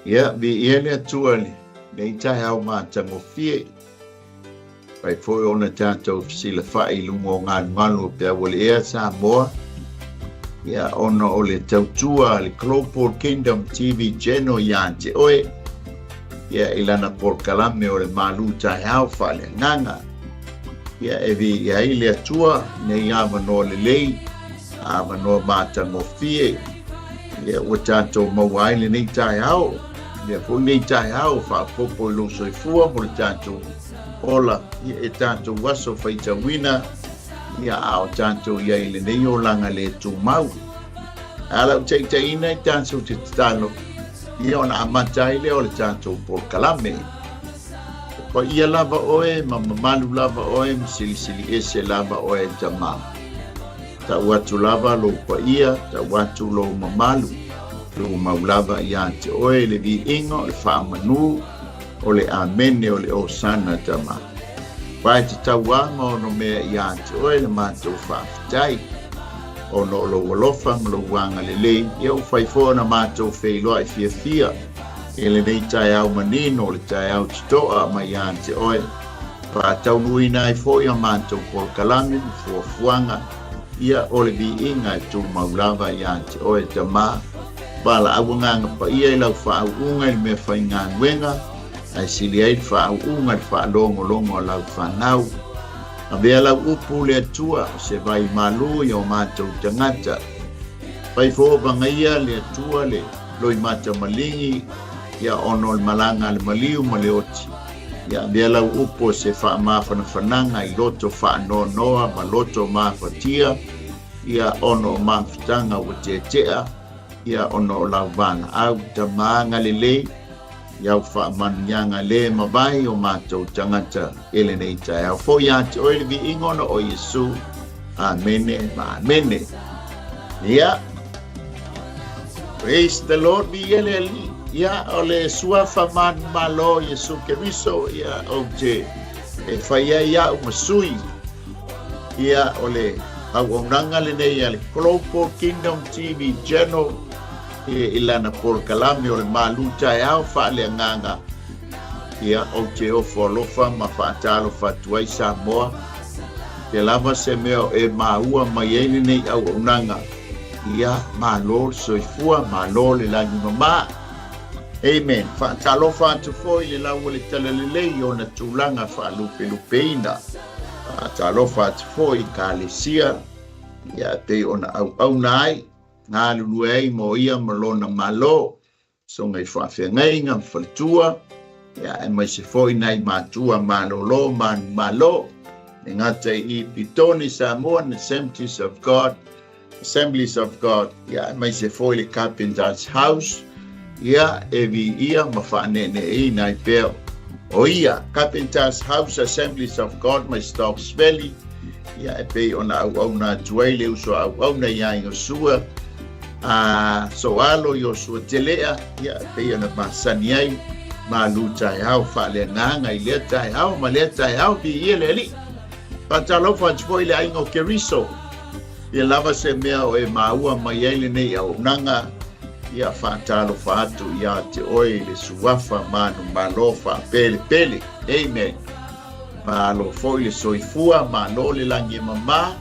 Ia vi ele tuali nei tai au ma tango fie pai foi ona tato sila fai lungo ngan malu pe wole ea sa moa ia ona ole tautua le Global Kingdom TV channel ya te oe ia ilana por kalame ole malu tai au fale nganga ia evi ia ile atua nei amano le lei amano ma tango fie ia o tato mawaile nei tai au ia po nei tai au fa popo lo soifua mo tato ola ia tato waso faita wina ia au tato ia ile nei o langa le tu mau ala taita ina tato te talo ia ona amatai le o le tato por kalame pa ia lava oe malu lava oe sili ese lava oe tama ta watu lava lo pa ia ta watu lo mamalu lo maulava ia te oe le vi ingo le whaamanu o le amene o le osana tama pai te tauanga o no mea ia te oe le mātou whaafitai o no lo walofa lo wanga le lei ia u whaifona mātou whailoa i fia ele nei tai au manino le tai au titoa mai ia te oe pa tau nui nai foi a mātou por kalame fuafuanga ia o le vi inga e tu maulava ia te oe tama bala au nganga pa ia lau wha au unga i me whai ngangwenga ai sili ai wha au unga i wha longo lau whanau a vea lau upu le atua se vai malu i o mātou tangata pai fōpanga ia le atua le loi mata malingi ia ono le malanga le maliu ma le oti ia vea lau upu se wha mawhana whananga i loto wha noa ma loto mawhatia ia ono mawhatanga o te tea ia ono lau vana au tamanga lelei iau whaamanianga le mawai o mātou tangata ele nei tai au fo ia te oile vi ingono o Yesu amene ma amene ia praise the Lord vi ele ia ole suafa man malo Yesu Keriso ia o te e whaia ia umasui ia ole au onanga le nei ale Global Kingdom TV channel ilana por kalame o le maluta e au whaale nganga ia o te ofo alofa ma whaatalo whatuai Samoa te lava se meo e maua mai eile nei au onanga ia malo soifua malo le langi mama amen whaatalo whaatufo i le lau le talalelei o na tūlanga whaalupeina whaatalo whaatufo i ka lesia ia te ona au nai ngā luluei mo ia malona malo so ngai whawhengai ngā whaltua ia e mai se foi nei mātua malolo malo e ngata i pitoni Samoa Assemblies of God ia e mai se foi le Carpenter's House ia e vi ia ma whanene i nai peo o ia Carpenter's House Assemblies of God mai Stocks Valley ia e pei ona au na tuaile uso au na ia ingo sua so alo yo su telea ia pe ana masani ai ma luta au fale nganga i leta au ma leta au bi ile li patalo fa spoile ai ngo Keriso ia lava se mea o e maua mai ele nei au nanga ia fatalo fatu ia te oi le suafa manu malofa pele amen malo foi soifua malo le langi mama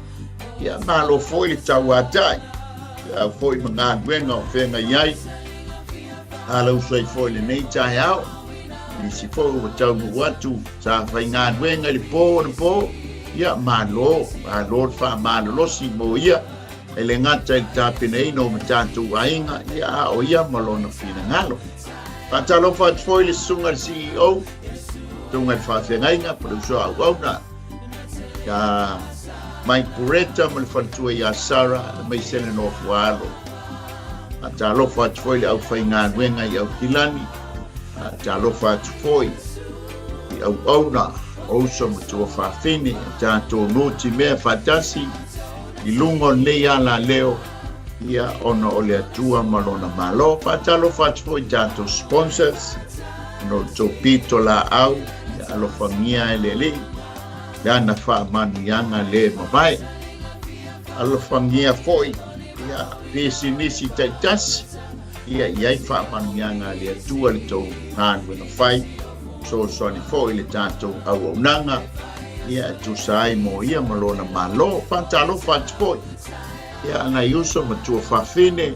ia malo foi tawatai foi mga wenga o whenga iai ala usai foi le nei tai au ni si foi o tau watu sa whai ngā wenga li po ia malo fa malo si mo ia ele ngata i tāpina ino ma tātou ainga ia o ia malona whina ngalo patalo what foi le sunga CEO tunga i whawhengainga paruso au na ia mai pureta mo le whantua ia Sara mai sene no fualo a ta lofa atu foi le au whainga nuenga i au kilani a ta lofa atu foi i au auna oso mo tua whawhine a ta tō noti mea whatasi i lungo nei ala leo ia ono o le atua malona malo pa ta lofa atu foi ta sponsors no tō pito la au ia alofa mia ele lei Yana fa manianga le mawai alo fangia foi ia pesi nisi taitas ia iai whaamanuianga le atua le tau ngānu na whai, so ni fo ile tātou au nanga, ia tu sai mo ia malona malo, pantalo whantipoi, ia anga iuso matua whawhine,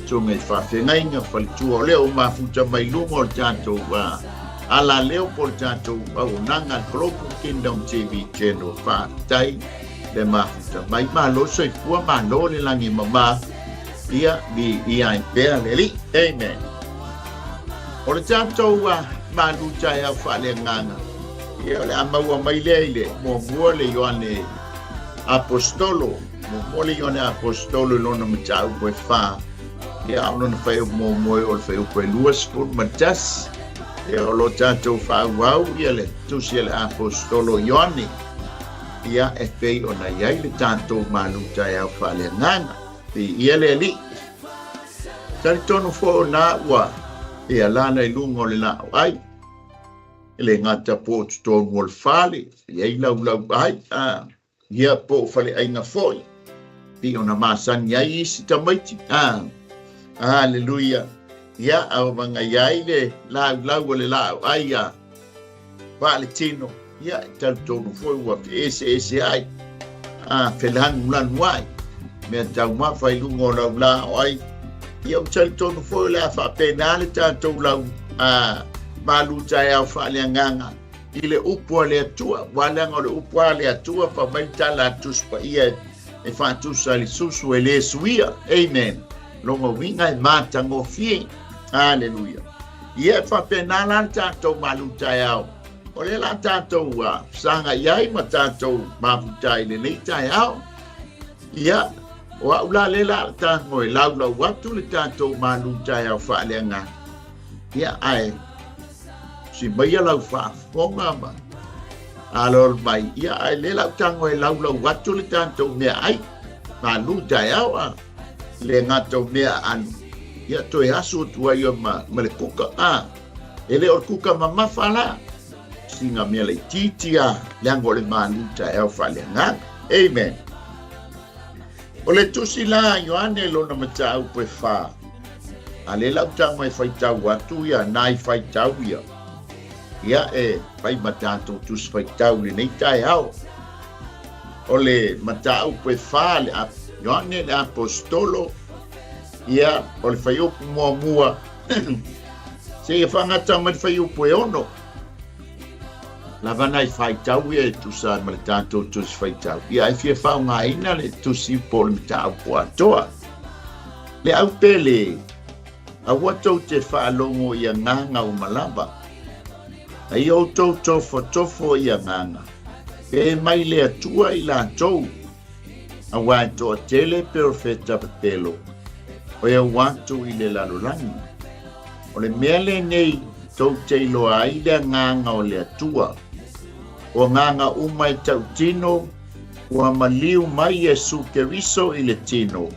so ngai whawhengainga, whalitua leo mafuta mai lungo le tātou ala leo po le tātou au nanga Global Kingdom TV channel whātai, le mafuta mai malo so i fua malo le langi mama, ia bi ia impea le li, amen. O le tātou malu tai au whale nganga, ia le amaua mai leile, mo mua le Ioane Apostolo, mo le Ioane Apostolo lona matau koe wha, ia ono na whai mo moe o le whai koe luas kod matas, ia o lo tātou whauau, ia le tusi le Apostolo Ioane, ia e whai o na iai le tātou malu tai au whale nganga, ia le li. Tari tonu fo na ua, ia lana i lungo le na ai, le ngata po tonu wal fale, ia i lau ai, ia po fale ai nga foi, pi ona masan iai isi tamaiti, Hallelujah, ia au mga iai le lau le lau ai, vale tino, ia tari tonu fo ua fi ese ai, felang mulan wai, mea tau mawhai lungo lau ai, ia utali tonu fo le afa penale tātou lau malu tai au whaale nganga i le upua le atua, walanga o le upua le atua pa maitala atus pa ia e whātusa li susu e le suia, amen. Longa winga e mātango fie, hallelujah. Ia e whapenala tātou malu tai au, o le la tātou sanga iai ma tātou mafu tai le nei tai au, ia o au la le la tātou e lau watu le tātou malu tai au whaale nganga. Ia ai, si mai lau whaafonga ma. Alor mai, ia ai le lau tango e lau watu le tātou mea ai. Malu tai au le ngatou mea anu. Ia toi asu tua ia ma le kuka ele o kuka ma mawhala. Singa mea le titia, leango le malu tai au whaale nganga. Amen. O le tusi la Ioane lona matau pe wha. A le lau tango e whaitau atu ia, nai whaitau ia. Ia e whai matato tusi whaitau le nei tai au. O le matau pe wha le Ioane le Apostolo. Ia o le whaiupu mua. Se e whangata mai whaiupu e ono. Lava nai whaitau ia e tusa ma le tātou tusi whaitau. Ia e fia whau ngā ina le tusi po le matau po atoa. Le au pele, a watou te whaalongo ia nganga o malava. A i o tofo ia nganga. E mai le atua i la tou. A wai toa tele perfeta patelo. O ia watu i le lalolangi. O le mele nei tau te iloa i le nganga o le atua. O nganga umai tau tino, ua maliu mai Yesu Keriso i le tino,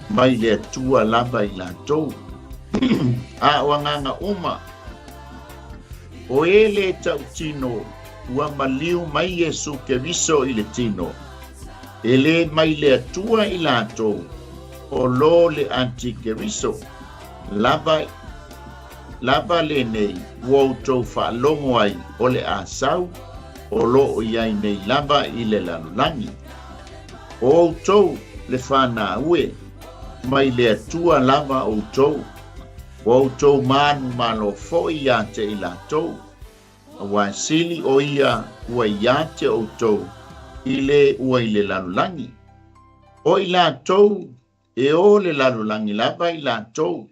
mai le atua lava i la tou. A o nganga uma, o ele tau tino, ua maliu mai Yesu Keriso i le tino, ele mai le atua i la tou, o lo le anti Keriso, lava le nei, ua utou whaalongo ai o le asau, o lo iai nei lava i le lalolangi. O tou le whana ue, mai le atua lava o tou. O tou manu malo fo ia te i la tou. A wasili o ia ua ia te o tou, i le ua i le lalolangi. O i la tou, e o le lalolangi lava i la tou.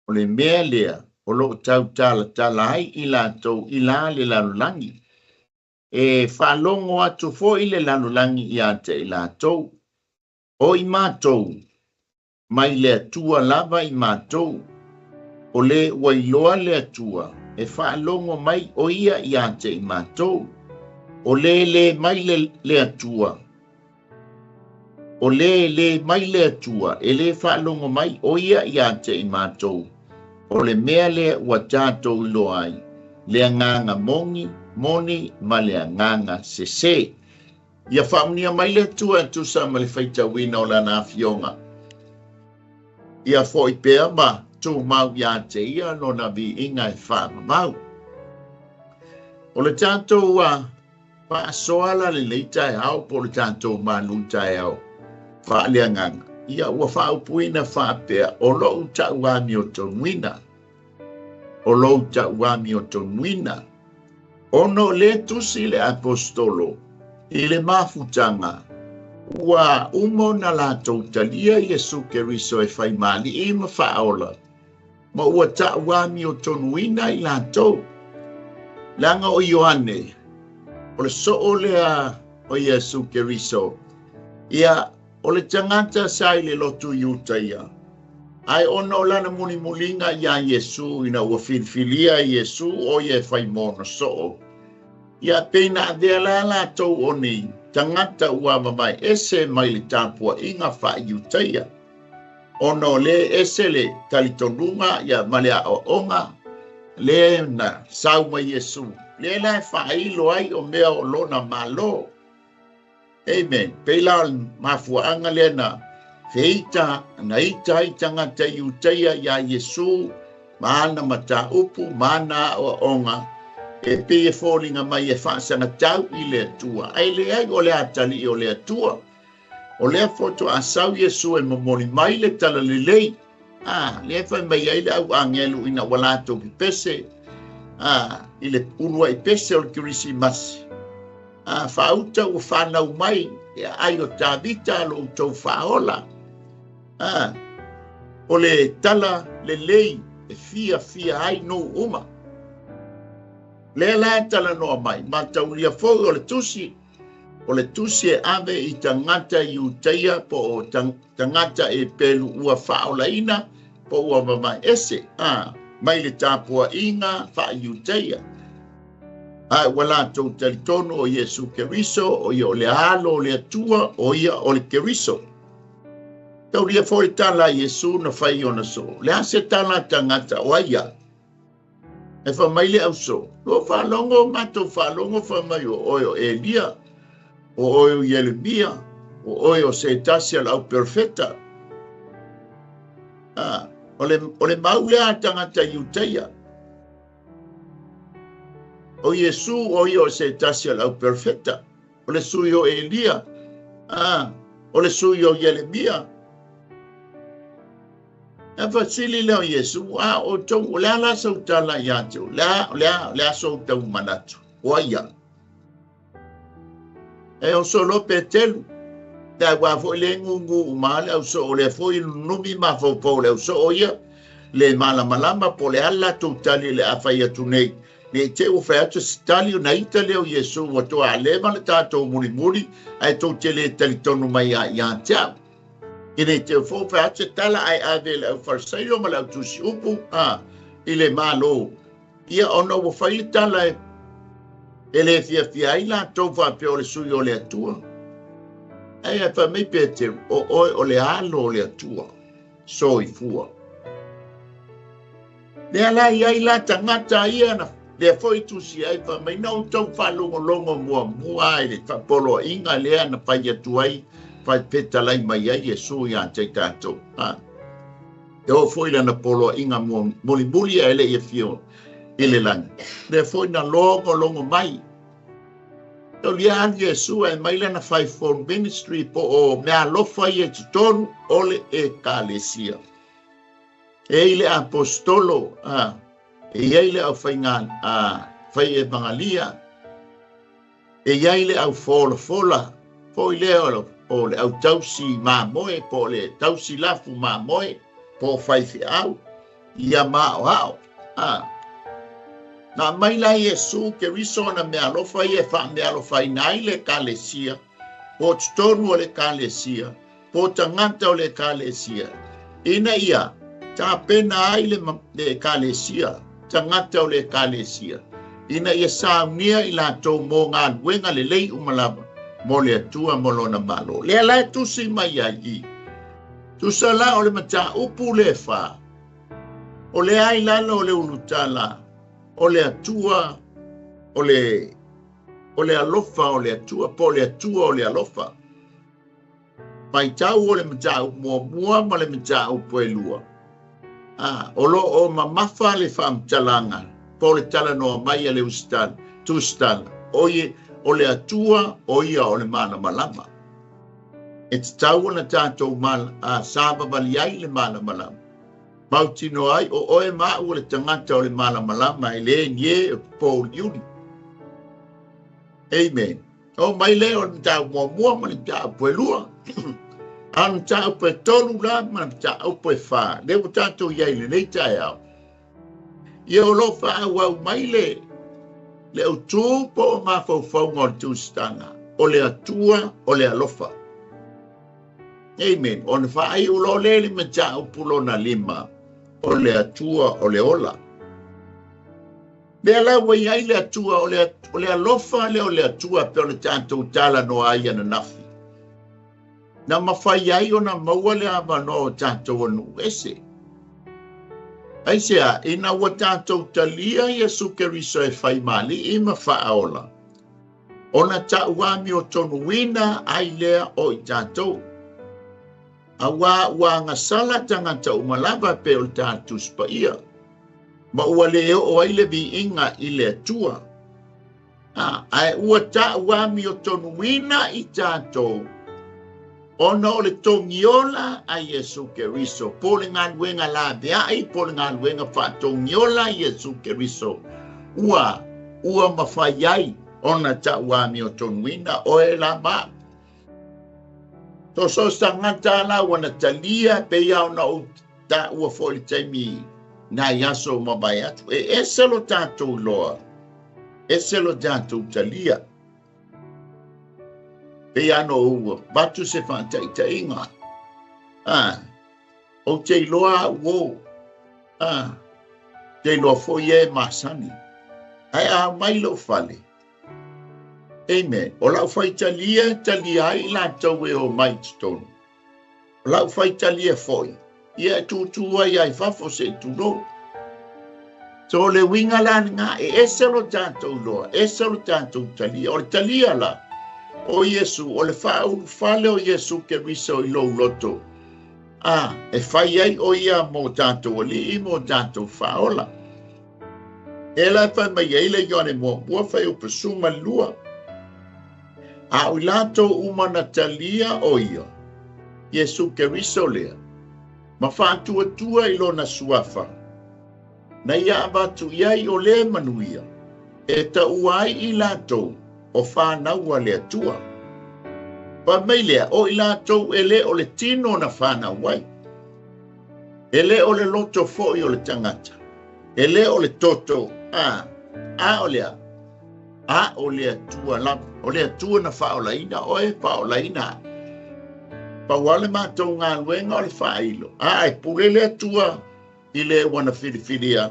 O le mea lea, o lo tau tala ai i la tou i la le lalolangi. E whalongo atu fo i le lalolangi i ate i la tou. O i mātou, mai le atua lava i mātou. O le wailoa le atua, e whalongo mai o ia i ate i mātou. O le mai le atua. O le mai le atua, e le whalongo mai o ia i ate i mātou. O le mea le ua tātou ilo ai, le nganga moni ma le nganga sese. Ia whaunia mai le tua tusa ma le whaitawina o lana awhionga. Ia fo i pēa ma tū mau ia te ia no na vi inga e wha mau. O le tātou pa soala le leitai au po le tātou manu tai au. Wha leanganga. Ia ua wha upuina wha pea o lou ta uami o tonuina. O lou ta uami o tonuina. Ono le tusi le apostolo. I le mafutanga. Ua umo na lātou talia Iesu Keriso e whai mali i ma whaola. Ma ua ta uami o tonuina i lātou. Langa o Ioane. O le so o lea o Iesu Keriso. Ia o le tangata sai le lotu iutaia. Ai ono lana muni mulinga ia Iesu ina ua filfilia Iesu o ye whai mono so. Ia peina adea la lātou o ni tangata ua mamai ese mai le tāpua inga wha iutaia. Ono le ese le talitonunga ia malea o onga. Le na sauma Iesu. Le lai whailo ai o mea o lona malo. Amen. Peila mafuanga le na feita na ita i tangata iutaia ia Iesu. Maana mata upu, maana o onga. E pe e fōlinga mai e whaasanga tau i le atua. Ai le ai o le atali o le atua. O le foto a sau Iesu e mamoni mai le tala le lei. Le whai mai ai le au angelu ina walato ki pese. I le unua i pese o le kirisi masi. Whauta o whanau mai. E ai o tāvita lo tau whaola. O le tala le lei e fia ai no uma. Le la tala noa mai. Ma tau lia fōi o le tusi. O le tusi e ave i tangata i utaia po o tangata e pelu ua whaola ina po ua mamai ese. Mai le tāpua inga wha i utaia. Wala tau talitono o Iesu Keriso, o ia o le alo o le atua, o ia o le Keriso. Tau lia fōi tala Iesu na whai ona so. Le ase tala tangata o aia. E wha mai le au so. Lo whalongo mato whalongo wha mai o oio Elia, o oio Yeremia, o oio Setasia lau perfeta. O le maulea tangata iutaia. O Iesu o io Setasia lau perfeta. O le sui o Elia. O le sui o Yeremia. E whasili leo Iesu, o tau, lea la sau tala i atu, lea sau tau manatu, o ia. E o solo pe telu, tea wafo le ngungu umale, au so o le foi numi mafo le au so o ia, le malamalama po le ala tau tali le awhai atu nei, ne te u whai atu stali o na ita leo Iesu, wa toa alema le tātou muri, ai tau te le talitonu mai a iantea. Ine te fōwha ate tala ai ave le au wharsaio ma le au tusi upu, i le malo. Ia ona wa whai tala e le fia i la tau whapea o le sui o le atua. Ai e whamei pete o oi o le alo o le atua. So i fua. Le ala i ai la tangata ia na le foi tusi ai whamei nau tau whalongo mua ai le whapolo inga lea na whai atu ai. Fai peta lai mai ai Iesu ia te tātou. E o foi lana polo inga muli ele ia fio ele langa. Le foi na longo mai. Tau lia an Iesu e mai lana fai for ministry po o mea lofa i e tutonu ole e kalesia. E ile apostolo, e ile au fai ngan, fai e bangalia. E ile au fola, foi leo o le au tausi mamoe, po le tausi lafu mamoe, po whaifi au, ia mao hao. Na mai la Iesu Keriso na mea lofa i e wha mea lofa i nai le kalesia, po tutonu o le kalesia, po tangata o le kalesia. Ina ia, ta pena ai le kalesia, tangata o le kalesia. Ina ia saunia i la tau mō ngā nuenga le lei umalama. Mo le atua mo lona malo. Le ala tusi mai ai. Tusa la o le mata upu le wha. O le ai lana o le unutala. O le atua. O le alofa o le atua. Po le atua o le alofa. Pai tau o le mata upu mua ma le mata upu e lua. Olo o mamafa le whaamtalanga, po le tala noa mai le ustan, tustan, o le atua o ia o le mana malama. E te tau na tātou sāba bali ai le mana malama. Mautino ai o oe maa ua le tangata o le mana malama e le nie e Paul Yuri. Amen. O mai le o le tau mua ma le tau puelua. An tau pe tolu la ma le tau pe wha. Le o tātou iai le nei tai au. Ia o lo wha au mai le o tū po o ma fau ngor tūstanga. O le atua o le alofa. Amen. O ne wha ai ulo le me tau pulo na lima. O le atua o le ola. Lea la wai ai le atua o le alofa le o le atua pe o le tātou tala no ai ana nafi. Na mawhai ai o na maua le amano o tātou anu ese. Ai sea, ina wa tātou talia Yesu Keriso e whai mali i ma whaaola. Ona tauami o tonu wina ai lea o i tātou. A wā ngasala tangata umalava pe o tātou spa ia. Ma ua leo o aile vi inga i le atua. Ai ua tauami o tonu wina i tātou. Ona o le tongiola a Yesu Keriso. Po le ngaluenga la beai, po le ngaluenga wha tongiola a Yesu Keriso. Ua mawhaiai. Ona tauami o tonu wina o e la maa. So sangata la wana talia pe yao na o ta ua fo le taimi na yaso mabai atu. E selo tātou loa. E selo tātou talia. Pe ano ua. Batu se whantaita inga. O te loa wo. Te loa fo ye masani. Ai a mai lo fale. Amen. O lau whai talia ai la tau e o maitstone. O lau whai talia foi. Ia tūtua ai whafo se tūno. So le winga la nga e selo tātou loa. E selo tātou talia. O le talia la. O Yesu. O le whale o Yesu Keriso i lou loto. E whai ai o ia mō tātou ali i mō tātou whaola. E la whai mai e le yone mō. Bua whai o pasuma lua. A o lato umana talia o ia. Yesu Keriso lea. Ma whātua tua i lona suafa. Na ia abatu iai o le manuia. E ta uai i lato o whānaua lea tua. Pa mai lea o i lato e le o le tino na whānauai. E le o le loto foi o le tangata. E le o le toto. O lea. O lea tua lama. O lea tua na whaolaina, o e whaolaina. Pa wale mātou ngā luenga o le whailo. E pule lea tua i le wana whiriwhiria.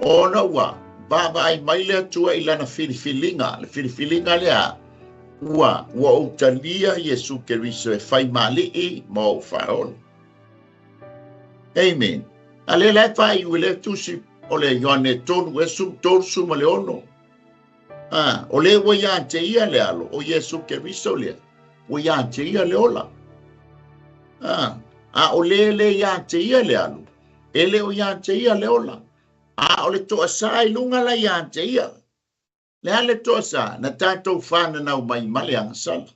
O na ua, baba ai mai lea tua i lana whiriwhilinga. Le whiriwhilinga lea. Ua o talia Yesu Keriso e whai mali i ma o whaola. Amen. A le lai whai ue le tusi o le Ioane tonu e tonu suma le ono. O le wa ya te ia le alo o Yesu Keriso le wa ya te ia le ola. O le ya te ia le alo ele o ya te ia le ola. O le to asai lunga la ya te ia le ale to asa na tatou whana nau mai male anga sala.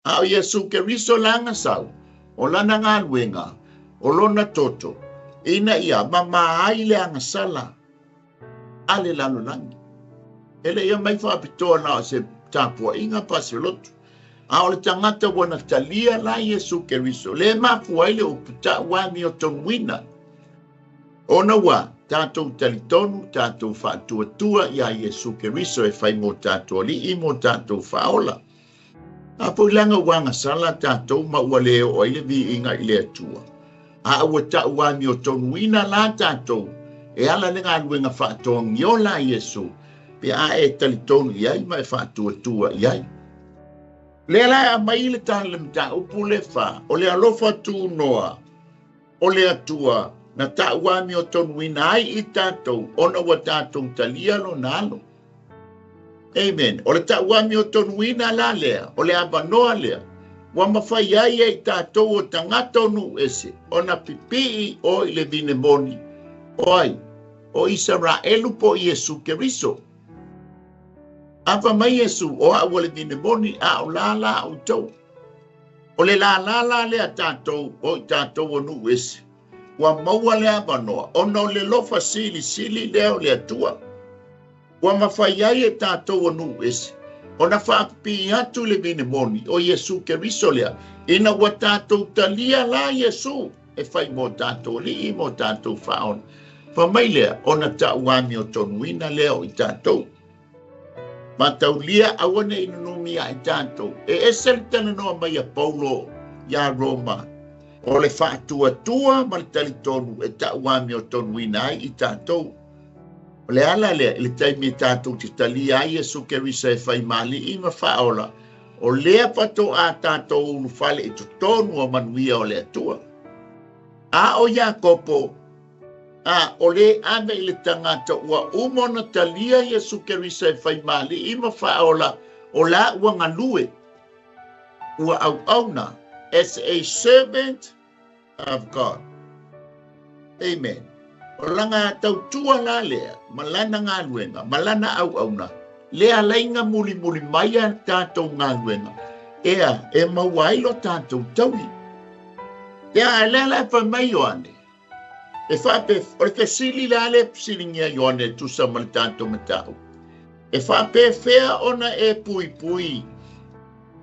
O Yesu Keriso langa sau o lana ngā luenga o lona toto ina ia mama ai le anga sala ale lalo langi. Ele ia mai whaapitoa na se tāpua inga pasilotu. O le tangata wana talia la Yesu Keriso. Le mafu aile o puta wami o tonwina. Ona wa, tātou talitonu, tātou whaatuatua ia Yesu Keriso e whai mō tātou li i mō tātou whaola. Apo ilanga wanga sala tātou maua leo o ile vi inga ile atua. Aua ta wami o tonwina la tātou. E ala nenga luenga whaatoa ngiola Yesu. Pe e talitonu iai mai whaatuatua iai. Le la mai le tālem tā upu le wha, o le alofa tū noa, o le atua, na tā wami o tonu ina ai i tātou, ona wa tātou talia lo nalo. Amen. O le tā wami o tonu ina la lea, o le abanoa lea, Wa mawhai ai e tātou o tangata onu ese, o na pipi o i le vine moni, o ai, o Israelu po Iesu Keriso. Awa mai Iesu, o a wale vine moni, a o la la o tau. O le la la la le a tātou, o i tātou onu ese. Wa maua le avanoa, o no le lofa sili leo le atua. Wa mawhai ai e tātou onu ese. O na whaapipi atu le vine moni, o Iesu Keriso lea. Ina wa tātou talia la Iesu. E whai mo tātou li, mo tātou whaon. Whamai lea, o na tauami o tonuina leo i tātou. Ma tau lia awane inunumia i tātou. E esel tana noa mai a Paulo, ia Roma. O le whaatua ma le tali tonu e tauami o tonuina ai i tātou. O le ala lea, le taimi tātou te tali ai Iesu Keriso e whai mali i ma whaola. O lea pato a tātou unu whale i tonu o manuia o le atua. A o Iakopo, o le ame i le tangata ua umona talia Iesu Keriso e whai mali i ma whaola o la ua ngalue. Ua au auna as a servant of God. Amen. O langa tau tua la lea, malana ngā luenga, malana au auna. Lea lainga muli maia tātou ngā luenga. Ea, e mawailo tātou taui. Ea, lea la pa mai oane. E whape, o le sili la le silingia Ioane tu sa mal tātou matau. E whape whea ona e pui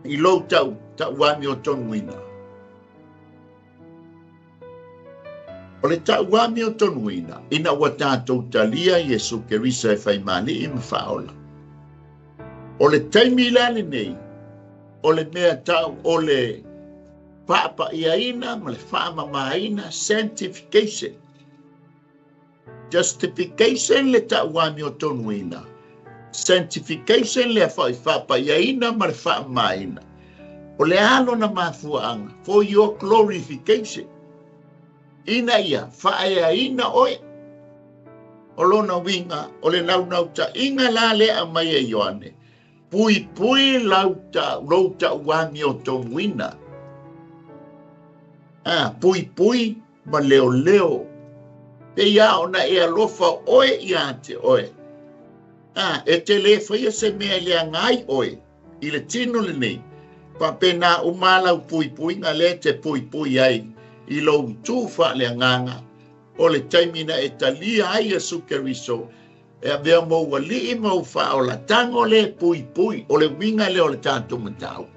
i lou tau wami o tonuina. O le wami o tonuina, ina wa tātou talia Iesu Keriso e whai mali i mawhaola. O le taimi lale nei, o le mea tau, o le papa iaina, ma le whaama maaina, sanctification. Justification le wami o tonuina. Sanctification le whapa iaina, ma le whaama maaina. O le alo na mafuanga, for your glorification. Ina ia, whaeaina oe. O lona winga, o le nau ta inga la le a mai e Ioane. Pui lauta wami o tonuina. Pui ma leo. Te ia ona e alofa oe ia te oe. E te le whaia se mea lea ngai oe. I le tino le nei. Pa pena umalau pui nga le te pui ai. I lo tufa le nganga. O le taimina e talia ai Iesu Keriso. E a vea mo wali i mau wha o la tango le pui. O le winga le o le tātou matau.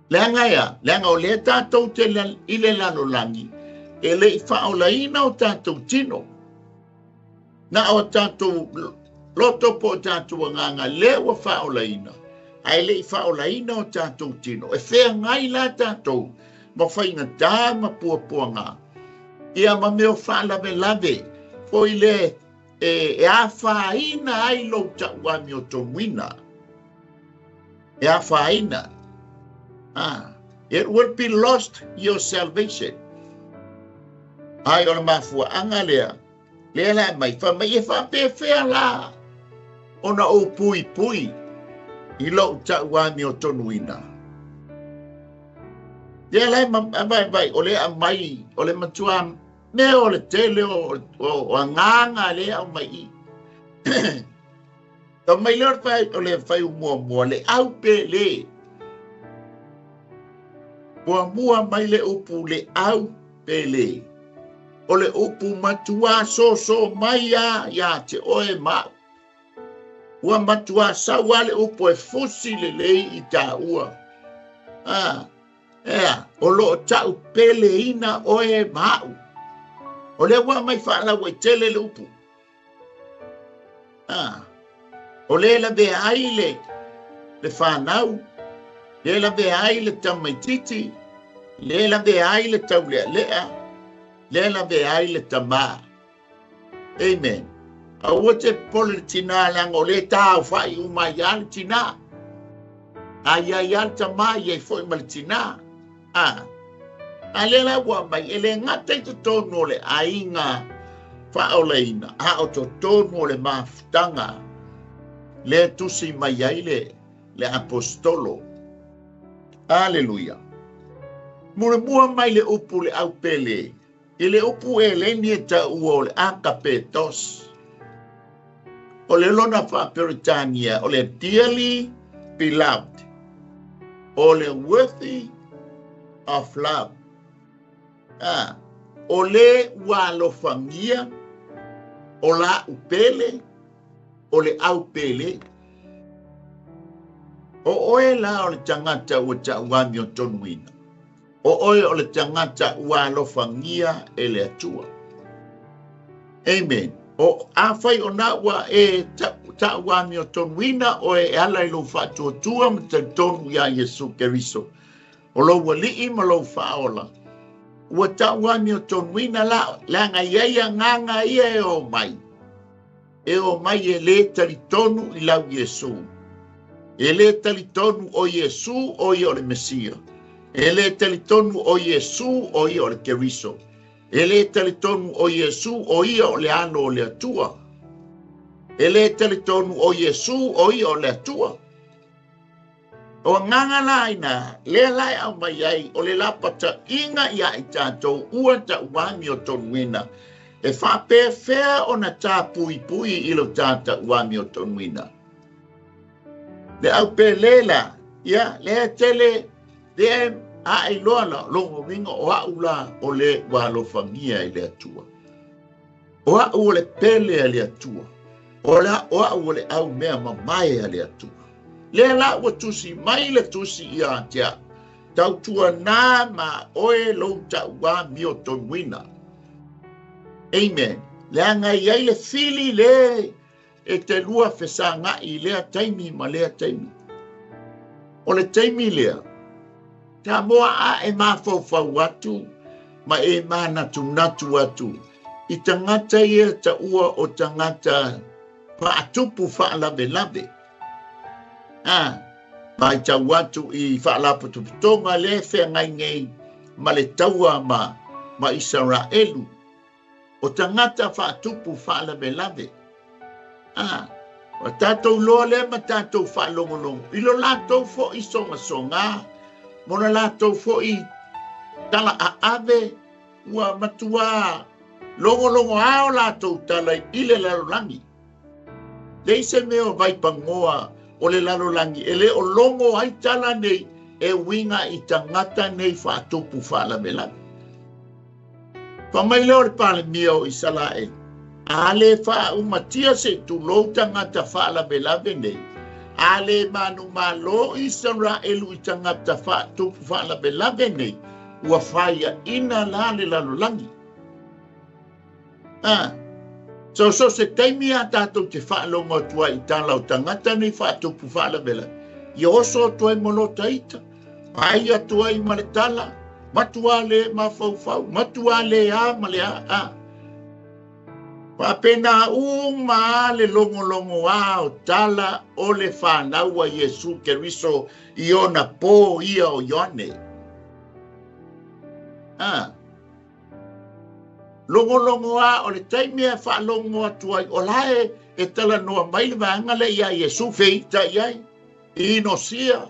Leanga o le tātou te i le lano langi. E le i wha o la ina o tātou tino. Na o tātou loto po tātou nganga le o wha o la ina. Ai le i wha o la ina o tātou tino. E whea ngai la tātou. Ma whainga tā ma pua ngā. Ia ma meo wha lave. Po i le e a whaina ai lo ta wami o tonuina. E a whaina. It will be lost your salvation. Ai o le mafua anga lea. Lea la mai e whape whea la. Ona o pui. I lo ta wami o tonuina. Lea lai mai o le a mai o le matua me o le tele o anganga le au mai. Ta mai lor fai o le fai mua le au pe le. Mua mai le upu le au pe le. O le upu matua so mai ya te oe mau. Ua matua sawa le upu e fusi le i ta ua. O lo tau pele ina oe mau. O le wa mai whaala wai tele le upu. O le la be aile le whanau. Le la be aile tamaititi. Le la be aile tau lea. Le la be aile tama. Amen. A wote pole tina lang o le tau whai umayal tina. Ayayal tama ye foi mal tina. Alela wa mai ele ngata to tono le ainga faolaina o to tono le maftanga le tusi mai le apostolo Aleluia. Mua mai le upu le au pele. I le upu e le ni ta ua le akapetos. O le lona fa Peritania, o le dearly beloved. O le worthy of love. O le walofangia, o la upele, o le au pele. O oe la o le tangata ua ta wami o tonuina. O oe o le tangata walofangia e le atua. Amen. O awhai o na ua e ta wami o tonuina o e ala i lo whātua tua ma te tonu ia Yesu Keriso. O lo wali ma lo whaola. Ua ta wami o tonuina la ngaiaia nganga ia e o mai. E o mai e le talitonu i lau Yesu. E le talitonu o Yesu o i o le Mesia. E le talitonu o Yesu o i o le Keriso. E le talitonu o Yesu o i o le ano o le atua. E le talitonu o Yesu o i o le atua. O nganga laina, le lai au mai ai, o le lapata inga ia i tātou ua ta uami o tonuina. E whape fea o na tā pui pui i lo tāta uami o tonuina. Le au pe lela, ia, le tele, le a i loa la, longo winga o aula o le walofangia i le atua. O au le pele a le atua. O au le au mea mamae a le atua. Le la ua tusi mai le tusi ia atia. Tau tua nā ma oe lo ta ua mio tonuina. Amen. Le anga iai le fili le e te lua whesa ngā i lea taimi ma lea taimi. O le taimi lea. Ta moa a e mawhauwhau atu ma e manatu natu atu. I tangata ia ta ua o tangata pa atupu whaalawe lawe. Mai ta watu i whaalapu tuputonga le whea ngai ngei ma le taua ma Israelu. O tangata whaatupu whaalawe lawe. O tātou loa le ma tātou whaalongolongo. Ilo lātou fo i songa songa. Mona lātou fo i tala a ave ua matua longo ao lātou tala i le lalolangi. Leise meo vai pangoa o le lalolangi. E le o longo ai tala nei e winga i tangata nei whaatupu whaalawelawe. Pamai leo le pale mia o Isalae. A le wha umatia se tu lou tangata whaalawelawe nei. A le manu malo Israelu i tangata whaatupu whaalawelawe nei. Ua whaia ina la le lalolangi. So se taimi a tātou te whaalonga tua i tālau tangata nei whaatupu whaalawelawe. I oso tua i molo taita. Ai atua i maletala. Matua le mawhauwhau. Matua le a malea Wapena uma le longo a o tala o le whanaua Yesu Keriso i ona pō ia o Ioane. Longo a o le taimi a whalongo atuai o lae e tala noa mai le vanga le ia Yesu feita iai. I no sia.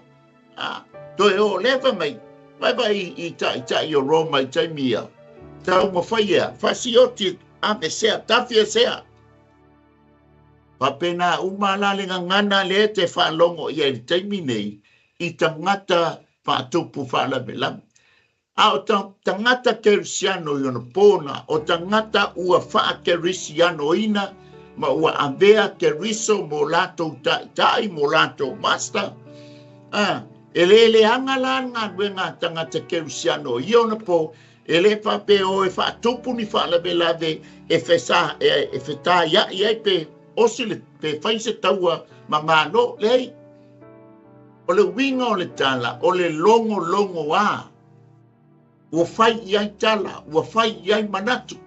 Toe o lewa mai. Vai i tai o Roma i taimi a. Tau mo whaia. Whasioti ame sea, tafia sea. Papena umala le ngana le te whalongo ia i taimi nei i tangata whaatupu whaalawelam. O tangata kerisiano i ona pōna, o tangata ua wha kerisiano ina, ma ua avea keriso mo lato tai mo lato master. Ele angala ngā wenga tangata kerisiano i ona pō, ele pape o e whaatupu ni whaalawelawe e whetā iai pe osile pe whaise taua ma ngālo lei. O le winga o le tala, o le longo a. Ua whai iai tala, ua whai iai manatu.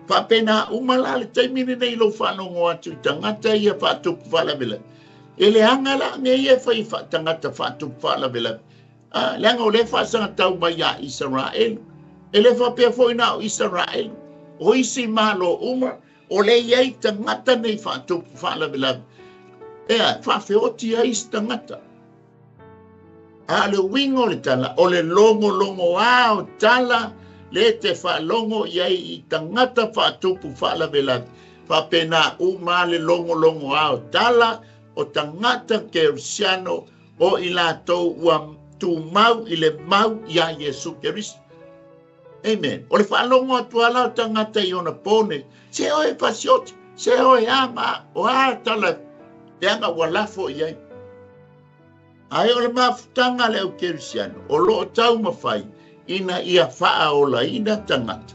Whapena umala le taimine nei lo whanongo atu tangata ia whaatupu whalawelawe. Ele angala ne ia whai tangata whaatupu whalawelawe. Leanga o le whaasanga tau mai a Israel. E le whapea fōina o Israel. O isi malo uma, o le iai tangata nei whaatupu whalawelawe. Ea, whawheoti a isi tangata. A le wingo le tala, o le longo ao tala, le te wha longo iai I tangata wha tupu wha la vela, wha pena uma le longo ao tala, o tangata ke usiano, o I lātou ua tu mau I le mau ia Yesu Keristo. Amen. O le wha longo atua lao tangata I ona pone, se oe pasioti, se oe ama, o a tala, peanga walafo iai. Ai o le mafutanga le au kerisiano, o loo tau mawhai, ina ia faa o la ina tangata.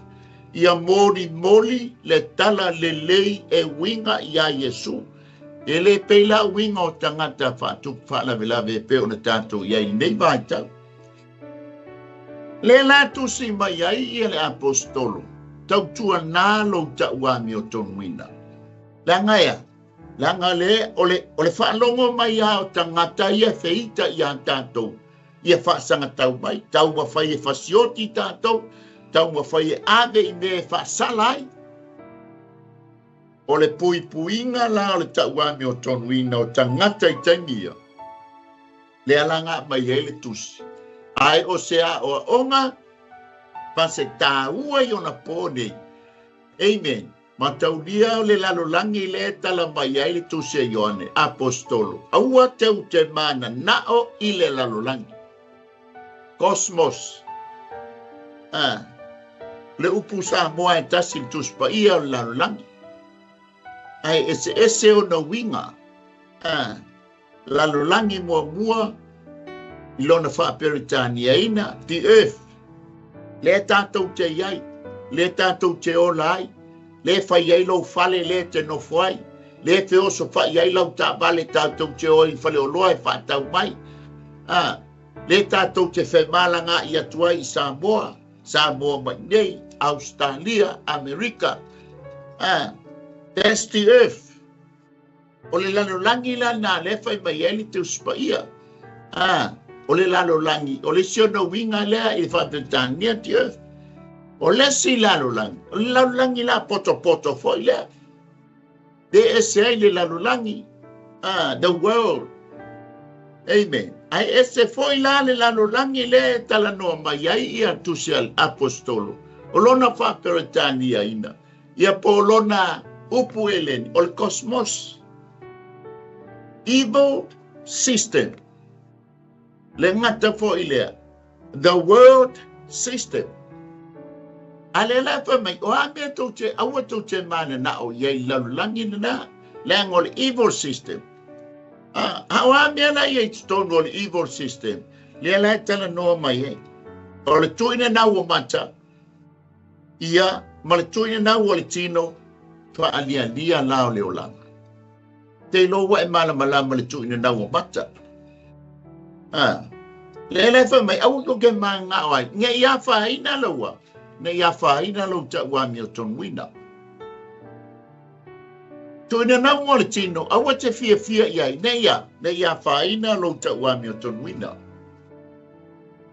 Ia moli le tala le lei e winga ia Yesu. E le peila winga o tangata whātuk whālawe peo na tātou iai nei vai tau. Le lātu si mai ai ia le apostolo, tau tua nālo tauami o tonuina. La ngaia, langa le ole whaalongo mai a o tangata ia feita ia tātou. Ia whaasanga tau mai, tau mawhai e whasioti tātou, tau mawhai e ave I me e whaasalai. O le puinga la o le tauami o tonuina o tangata I tangia. Le alanga mai e le tusi. Ai o sea o onga, pa se tāua I ona pōnei. Amen. Ma taulia o le lalolangi le tala mai ai le tusi e Ioane, apostolo. Aua teu te mana nao I le lalolangi. Cosmos. Le upu sa moa e tasi tuspa ia o lalolangi. Ai ese o na winga. Lalolangi mua ilona whaaperitania ina, the earth. Le tātou te iai, le tātou te ola ai, le whai ai lau whale le te nofo ai, le te oso whai ai lau tā vale tātou te oi whale o loa e whātau mai. Le tātou te whemalanga I atua I Samoa mai nei, Australia, Amerika. That's the earth. O le lalolangi la nā le whai mai eli te uspaia. O le lalolangi, o le siono winga lea I whapetania te earth. O le si lalolangi, o le lalolangi la poto foi lea. De ese ai le lalolangi, the world. Amen. Ai ese foi la le lalolangi le talanoa mai ai ia tusial apostolo. O lona whaperetania ina. Ia po lona upu eleni, o le cosmos. Evil system. Le ngata foi lea. The world system. Ale la pa mai o ame to che awa to che mana na o ye lalulangi na le ngol evil system. Hawa me la ye stone ngol evil system. Le la tala no mai. O le tuina na o mata. Ia ma le tuina na o le tino fa alia la o le olanga. Te lo wa e mala ma le tuina na o mata. Le fa mai au ko ke manga ai. Nge ia fa ina loa. Ne ia fa ina lo ta wa mi o tonuina. Tuina na o le tino, awa te fia ia, ne ia fa ina lo ta wa mi o tonuina.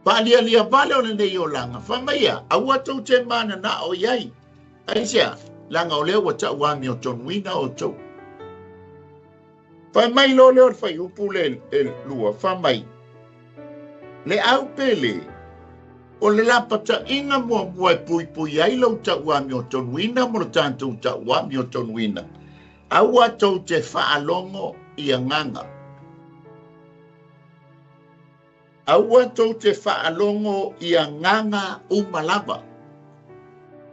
Pa lia vale o le nei o langa, fa mai ia, awa tau te mana na o iai. Aisia, langa o leo wa ta wa mi o tonuina o tau. Fa mai lo leo fai upu le lua, fa mai. Le au pele, o le lapata inga mua e pui ai lau ta wami o tonuina mo le tātou ta wami o tonuina. Aua tau te whaalongo I a nganga. Aua tau te whaalongo I a nganga umalava.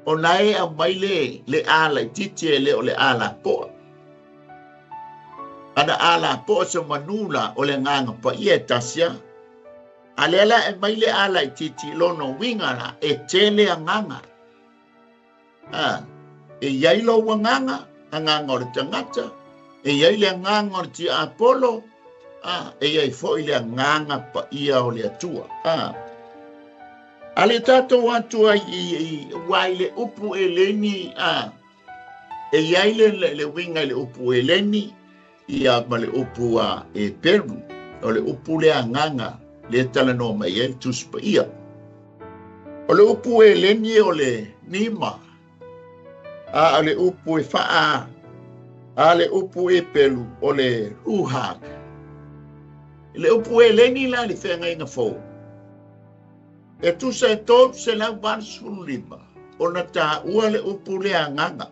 O nae a maile le ala titi le o le ala poa. Ana ala poa sa manula o le nganga pa ia tasia. Alela e maile ala I titi lono winga la e tele a nganga. E yailo wa nganga, a nganga o le tangata. E yaile a nganga o le ti Apollo. E yai fo ile a nganga pa ia o le atua. Ale tato watu I waile upu eleni. E yaile le winga le upu eleni. Ia ma le upu e Peru. O le upu le a nganga. Le tala no mai el tuspa ia. O le upu e leni o le nima. A le upu e faa. A le upu e pelu o le uhak. le upu e leni la le whenga inga fō. E tu se tō se lau wāna sulu lima. O na tā ua le upu le anganga.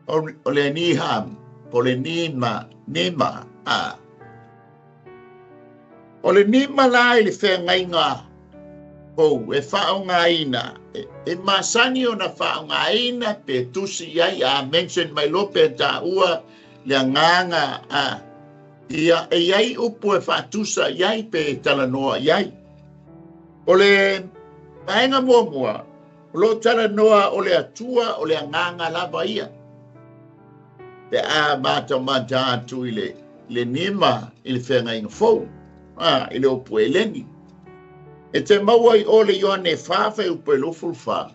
O le ni ham, o le nima, a. O le nima la le whenga inga fō, e whao ngā ina. E masani o na whao ngā ina pe tusi iai a mention mai lope tā ua le anganga a. Ia e iai upu e whātusa iai pe talanoa iai. O le maenga mua, o lo talanoa o le atua o le anganga lava ia. Te a mata atu i le nima i le whenga inga fōu. I le upu e leni. E te maua i o le Ioane whawhai upu e lofulu wha.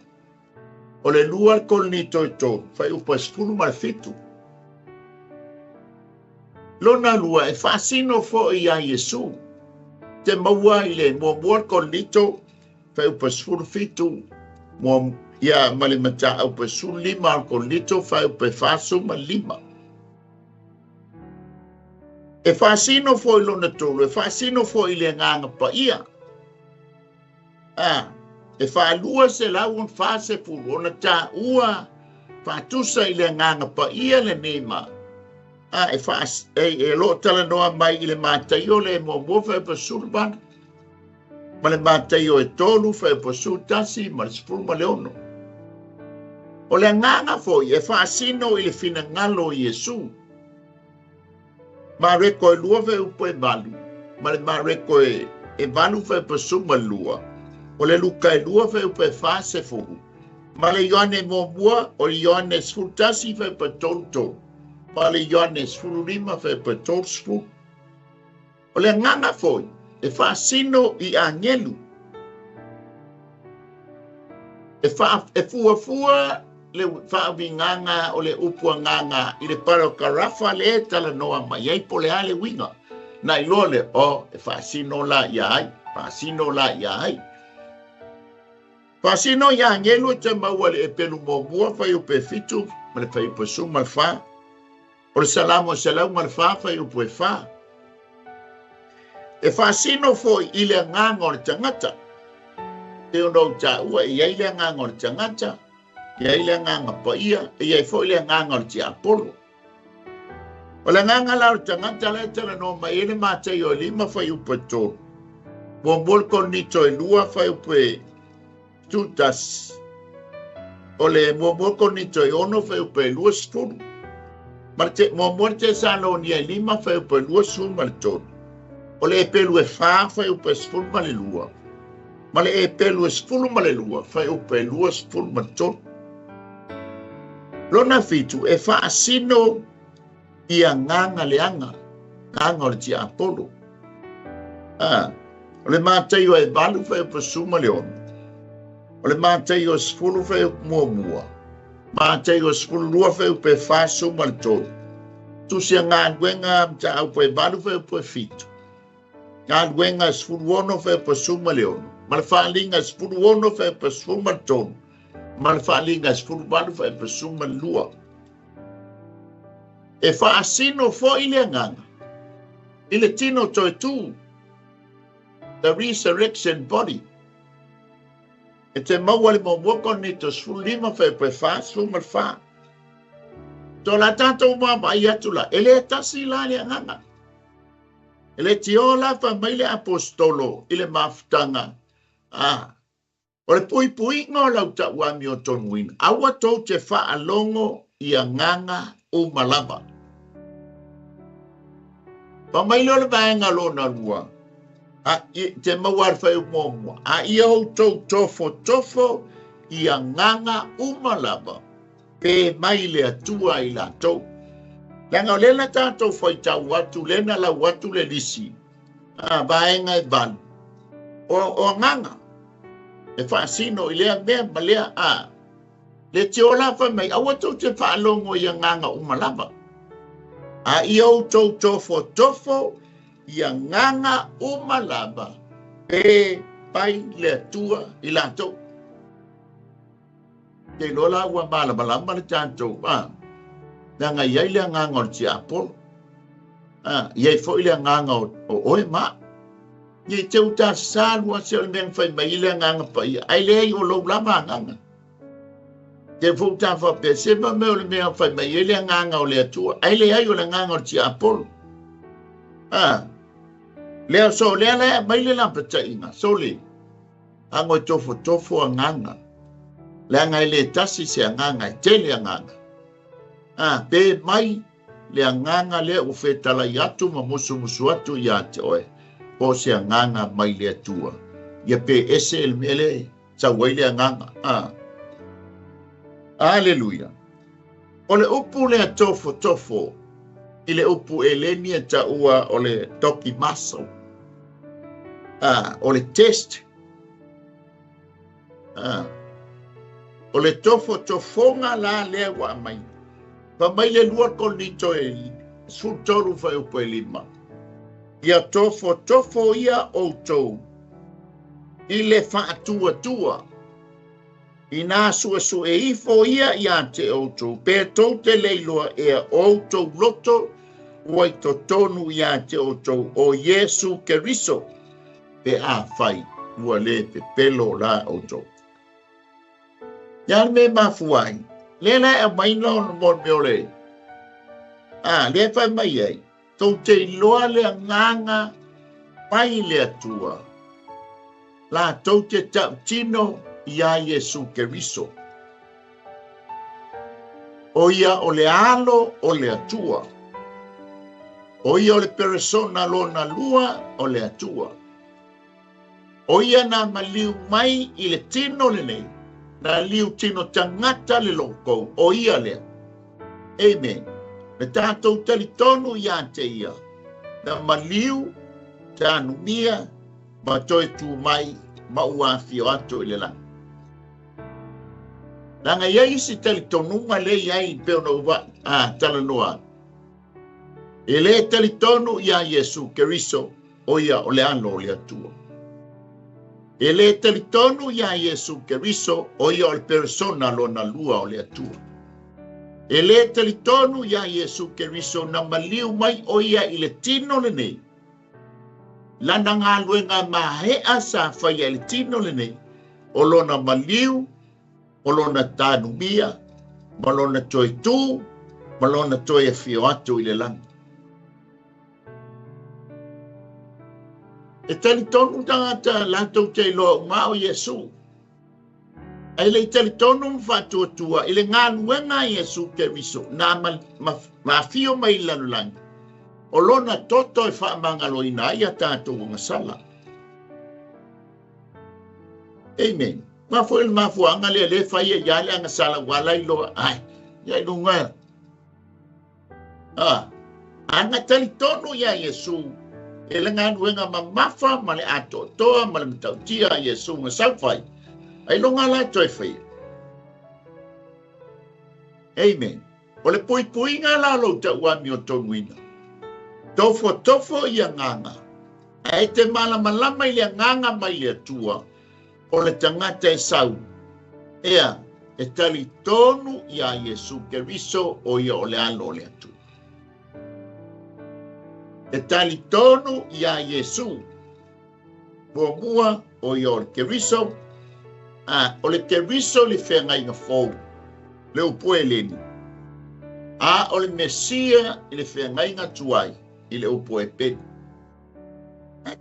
O le lua kolnito i tō, whai upu e spulu mai fitu. Lona lua e whasino fo i a Yesu. Te maua i le mua kolnito, whai upu e spulu fitu, mua ia malimata upu e su lima kolnito, whai upu e whasu ma lima. E whasino fo i lona tōlu, e whasino fo i le nganga pa ia. E whaalua se lau un whase pulu, ona tā ua whātusa i le nganga pa ia le nema. E lo tala noa mai i le mātai o le mua whai pa surban. Ma le mātai o e tolu whai pa surtasi, ma le spuru ma le ono. O le nganga foi, e whaasino i le fina ngalo i Yesu. Ma reko e lua whai upo e valu. Ma le ma reko e valu whai pa suma lua. O le luka e lua whai upo e whase furu. Ma le Ioane mua, o le Ioane sfurtasi whai pa tolu. Ma le Ioane sfururima whai pa tolu sfuru. O le nganga foi, e whaasino i angelu. E fua le whaawi nganga o le upua nganga i le paro karafa le tala noa mai ei po le ale winga. Na ilo le e whaasino la iai, whaasino la iai. Whaasino ia angelu te maua le e pelu mua whai upe fitu, ma le whai upe su mal wha. O le salamo salau mal wha whai upe wha. E whaasino foi i le nganga o le tangata. Te ono ta ua i ei le nganga o le tangata. Ia i le nganga pa ia, ia i fo i le nganga o le tia apolo. O le nganga la o le tangata le tala no ma ele mātai o lima whai upe tōru. Mua nito e lua whai upe tutas. O le mua nito e ono whai upe lua sturu. Mua te salo ni e lima whai upe lua suru ma le tōru. O le e pelu e whai upe spulu ma le lua. Ma le e pelu e spulu ma le lua, whai upe lua spulu ma le tōru. Lona fitu e whaasino i a nganga leanga, nganga o le tia apolo. O le mātai o e valu whai upa suma leonu. O le mātai o spulu whai upa mua. Mātai o spulu lua whai upa e wha suma le tōru. Tusi a ngā duenga mta upa e valu whai upa e fitu. Ngā duenga spulu ono whai upa suma leonu. Ma le whaalinga spulu ono whai upa suma le tōru. Ma le whaalinga spulu valu whai upa suma le lua. E whaasino fo i le nganga. I le tino toi tū. The resurrection body. E te maua le mawako ni to sfulima whai pe wha, sfuma wha. Tō la tātou mama i atu la, ele tasi la le nganga. Ele tio la wha mai le apostolo i le mafutanga. O le pui ngō lau ta wami o tonuina. Awa tō te wha alongo i a nganga o malama. Pa mai lo le vaenga lo na lua. Te mawar whai umomua. A ia ho tau tofo i a nganga o malama. Pe mai le atua i la tau. Langa o lena tātou whai tau watu, lena la watu le lisi. Vaenga e van. O nganga. E whaasino i lea mea ma lea le te ola whai mai. Awa tau te whaalongo i a nganga o malama. A ia o tau tofo i a nganga o malama. Pe pai le atua i la tau. Te lola ua malama le tātou. Nanga iai le nganga o ti apolo. Iai fo ile nganga o oe ma. Iai te uta salua se o le mea fai mai ile nganga pa ia. Ai le ai o lo lama nganga. Te fo uta fa pe se ma me o le mea fai mai ile nganga o le atua. Ai le ai o le nganga o tia apolo. Lea so lea lea mai le lampa ta inga. So le. Ango tofo a nganga. Lea ngai le tasi se a nganga. Te le a nganga. Pe mai. Le nganga le o fetala i atu ma musu atu i ate oe. Po se nganga mai le atua. Ia pe ese el mele sa wai le nganga. Aleluia. O le upu le tofo. I le upu eleni e ta ua o le toki maso. O le test. O le tofonga la le wa mai. Pa mai le lua konito e sultoru fai upo e lima. Ia tofo ia outou. I le whaatua. I nā su e ifo ia ia te outou. Pea tau te leiloa ea outou loto wai to tonu ia te outou o Yesu Keriso. Pe a fai ua le pe pelo la outou. Ia me mafuai. Lela e mai no mon me ole. Le fai mai ai. Tau te loa le nganga mai le atua. La tau te tau tino ia Yesu Keriso. O ia o le alo o le atua. O ia o le persona lo na lua o le atua. O ia na maliu mai i le tino le nei. Na liu tino tangata le loko o ia lea. Amen. Na tātou talitonu ia te ia. Na maliu, tānumia, ma toi tū mai, ma ua fio ato i le lang. Nanga ia isi talitonunga le iai peo na uwa, talanoa. E le talitonu ia Yesu Keriso, o ia o le ano o le atua. E le talitonu ia Yesu Keriso o ia o le persona lo na lua o le atua. E le talitonu ia Yesu Keriso na maliu mai o ia i le tino le nei. Lana ngā luenga mahea sa whaia i le tino le nei. O lo na maliu, o lo na tānumia, ma lo na toi tū, ma lo na toi e fio atu i le langa. E talitonu tangata lantou te loa umao Yesu. Ai le talitonu mwhatuatua, i le ngā nuenga Yesu Keriso, nā mafio mai lanulangi. O lona toto e whaamangalo ina ia tātou ngasala. Amen. Mafu il mafu anga le whaia iale ngasala walai loa. Ai, iai lunga. Anga talitonu ia Yesu. E le ngā nuenga ma mafa, ma le ato toa, ma le matautia a Yesu nga sauwhai. Ai longa la toi whai. Amen. O le pui ngā la lo ta uami o tonuina. Tofo ia nganga. E te malama i le nganga mai le atua. O le tangata e sau. Ea, e tali tonu ia Yesu Keriso o ia o le alo o le atua. E tali tonu ia Yesu. Mua o ia o le Keriso. O le Keriso le whenga inga fōu. Le upoe leni. O le Mesia i le whenga inga tuai. I le upoe peni.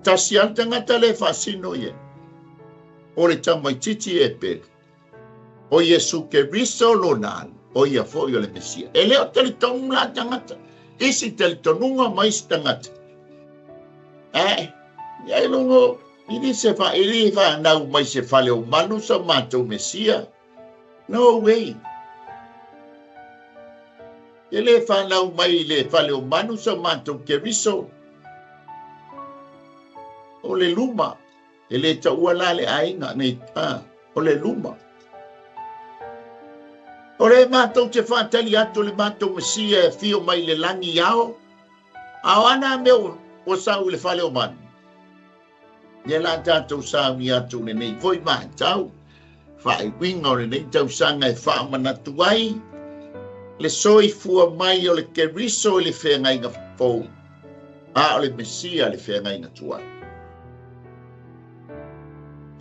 Tasi altangata le whasino ia. O le tamaititi e peni. O Yesu Keriso lo nālu. O ia fōi o le Mesia. E leo tali tonu la tangata. Isi tali tonunga mais tangata. Iai lungo. Ili fa nau mai se fale o manu sa mātou Mesia. No way. Ele fa nau mai le fale o manu sa mātou Keriso. O le luma. Ele ta ua la le ainga nei o le luma. O le mātou te whātali atu le mātou Mesia e fio mai le langi ao. Awana meu o sau le fale o manu. Ia la tātou sāmi atu le nei foi mai tau. Whai winga o le nei tau sanga e whaamanatu ai. Le soi fua mai o le Keriso le whenga inga fōu. A o le Mesia le whenga inga tua.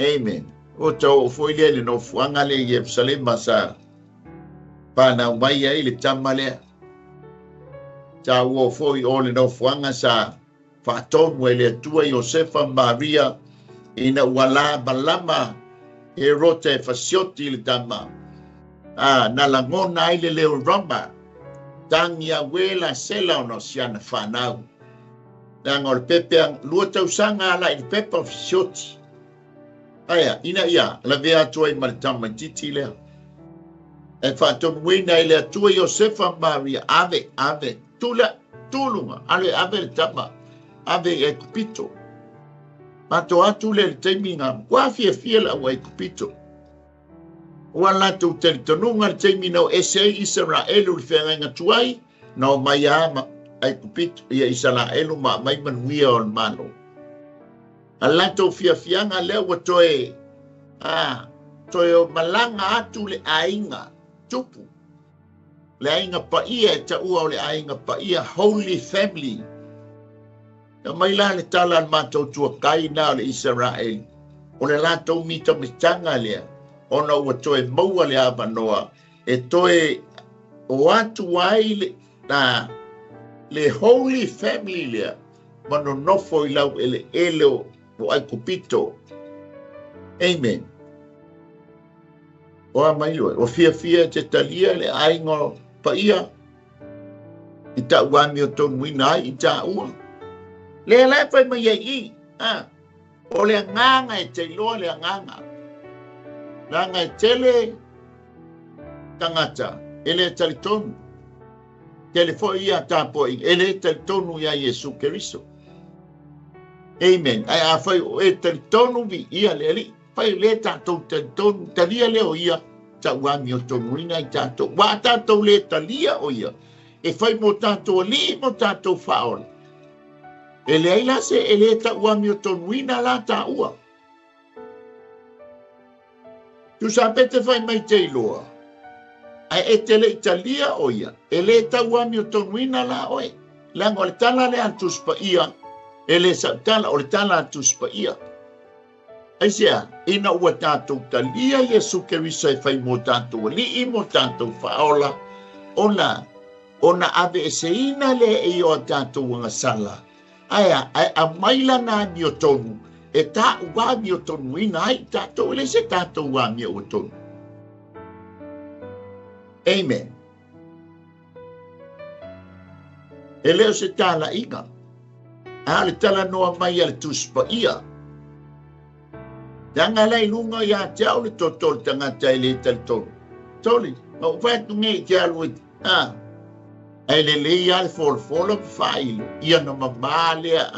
Amen. O tau foi le no fuanga le Yerusalem masa. Pana mai ai le tama lea. Ta ua foi o le no fuanga sa. Whaatonu e le tua Iosefa Maria. Ina wala malama. E rote e fasioti le tama. Na langona ai le leo ramba. Tangia wela sela ono siana whanau. Nanga o le pepe lua tausanga ala i le pepe o fasioti. Aya, ina ia, la vea atua i maritama titi lea. E whaatonu wina i le atua Iosefa Maria, ave, tulunga, ave le tama, ave e kupito. Mato atu le teimina, wafia la wa e kupito. Wala tu teritonunga le teimina o ese Israelu le whenga tuai, na o mai ama e kupito, ia Israelu ma mai manuia o le mano. Alato fianga leo wa toe o malanga atu le ainga tupu le ainga paia e taua o le ainga paia Holy Family na mai la le tala al matou tuakai na o le Israel o le latou mita mitanga lea ona ua toe maua le avanoa e toe o atu ai le Holy Family lea mano nofo i lau ele eleo o ai kupito. Amen. O amailua, o fia te talia le aingo paia. I ta uami o tonu ina ai, i ta ua. Le lai fai mai i. O le nganga e te loa le nganga. Nganga e tele tangata. Ele talitonu. Telefo ia tapoi. Ele talitonu ia Yesu Keriso. Amen. Ai a fai o e talitonu vi ia le ali. Fai le tātou talitonu. Talia le o ia. Ta uami o tonu ina i tātou. Wa tātou le talia o ia. E fai mo tātou li mo tātou faol. E le aila se e le ta uami o tonu ina la tā ua. Tu sa pete fai mai te iloa. Ai e te le talia o ia. E le ta uami o tonu ina la oe. Lango le tala le antus pa ia. Ele sa tala o le tala tuspa ia. Ai sea, ina ua tātou talia Yesu Keriso e fai mo tātou li mo tātou faola. Ona ave e se ina le e o tātou wanga sala. Aia, a maila na mi o tonu. E tā ua mi o tonu ina ai tātou ele se tātou ua mi o tonu. Amen. Ele o se tala inga. Le tala noa mai ale tuspa ia. Tanga lai lunga ia te au le totol tangata ele talitonu. Toli, o whatu nge te alu ele le ia le folo whailu. Ia no mamalea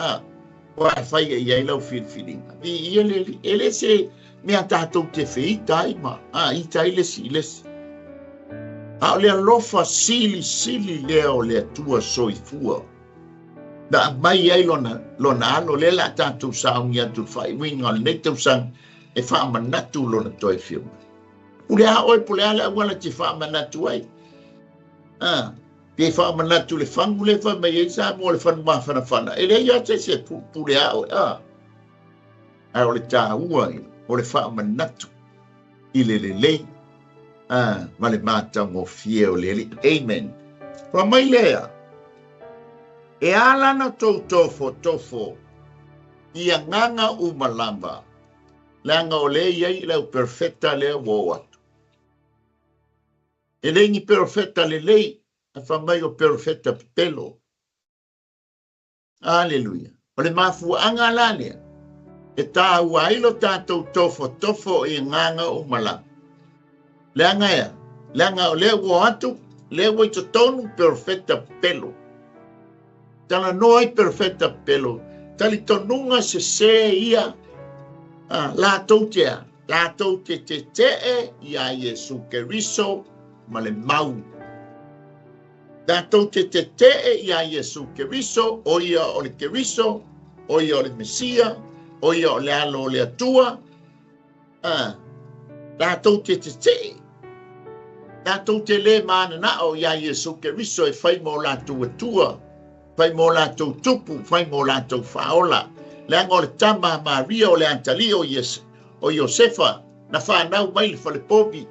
wa whai e ia ilau whirwhiringa. Ia ele se mea tātou te whi tai ma. I tai lesi. A lea lofa sili leo lea tua soifua. Da mai ai lona alo le la tātou saungi atu whai winga le netau sang e whaamanatu lona toi whiu. Ulea oi pulea le awala te whaamanatu ai. Pe whaamanatu le whangu le wha mai e sa mo le whanu mawhana. E le ia te se pulea oi. Ai o le tā ua o le whaamanatu i le. Ma le mātau mo fie o le. Amen. Wa mai lea. E alana tau tofo ia nganga umalamba. Langa o le iai lau perfecta lea wo atu. E lengi perfecta le lei, a whamai o perfecta pelo. Aleluia. O le mafu anga lalea. E tā uailo tātou tofo i nganga umalamba. Langa ea. Langa o le wo atu, le wo i tonu perfecta pelo. Tala noi perfecta pelo. Tali tonunga se ia. La tau te ia Yesu Keriso ma le mau. La tau te ia Yesu Keriso o ia o le Keriso, o ia o le Mesia, o ia o le alo o le atua. La tau te. La tau te le mana na o ia Yesu Keriso e fai mo la tua. fai mo la tau tupu, fai mo la tau faola. Le anga o le tama Maria o le antali o Iosefa, na whanau mai le whalepopi.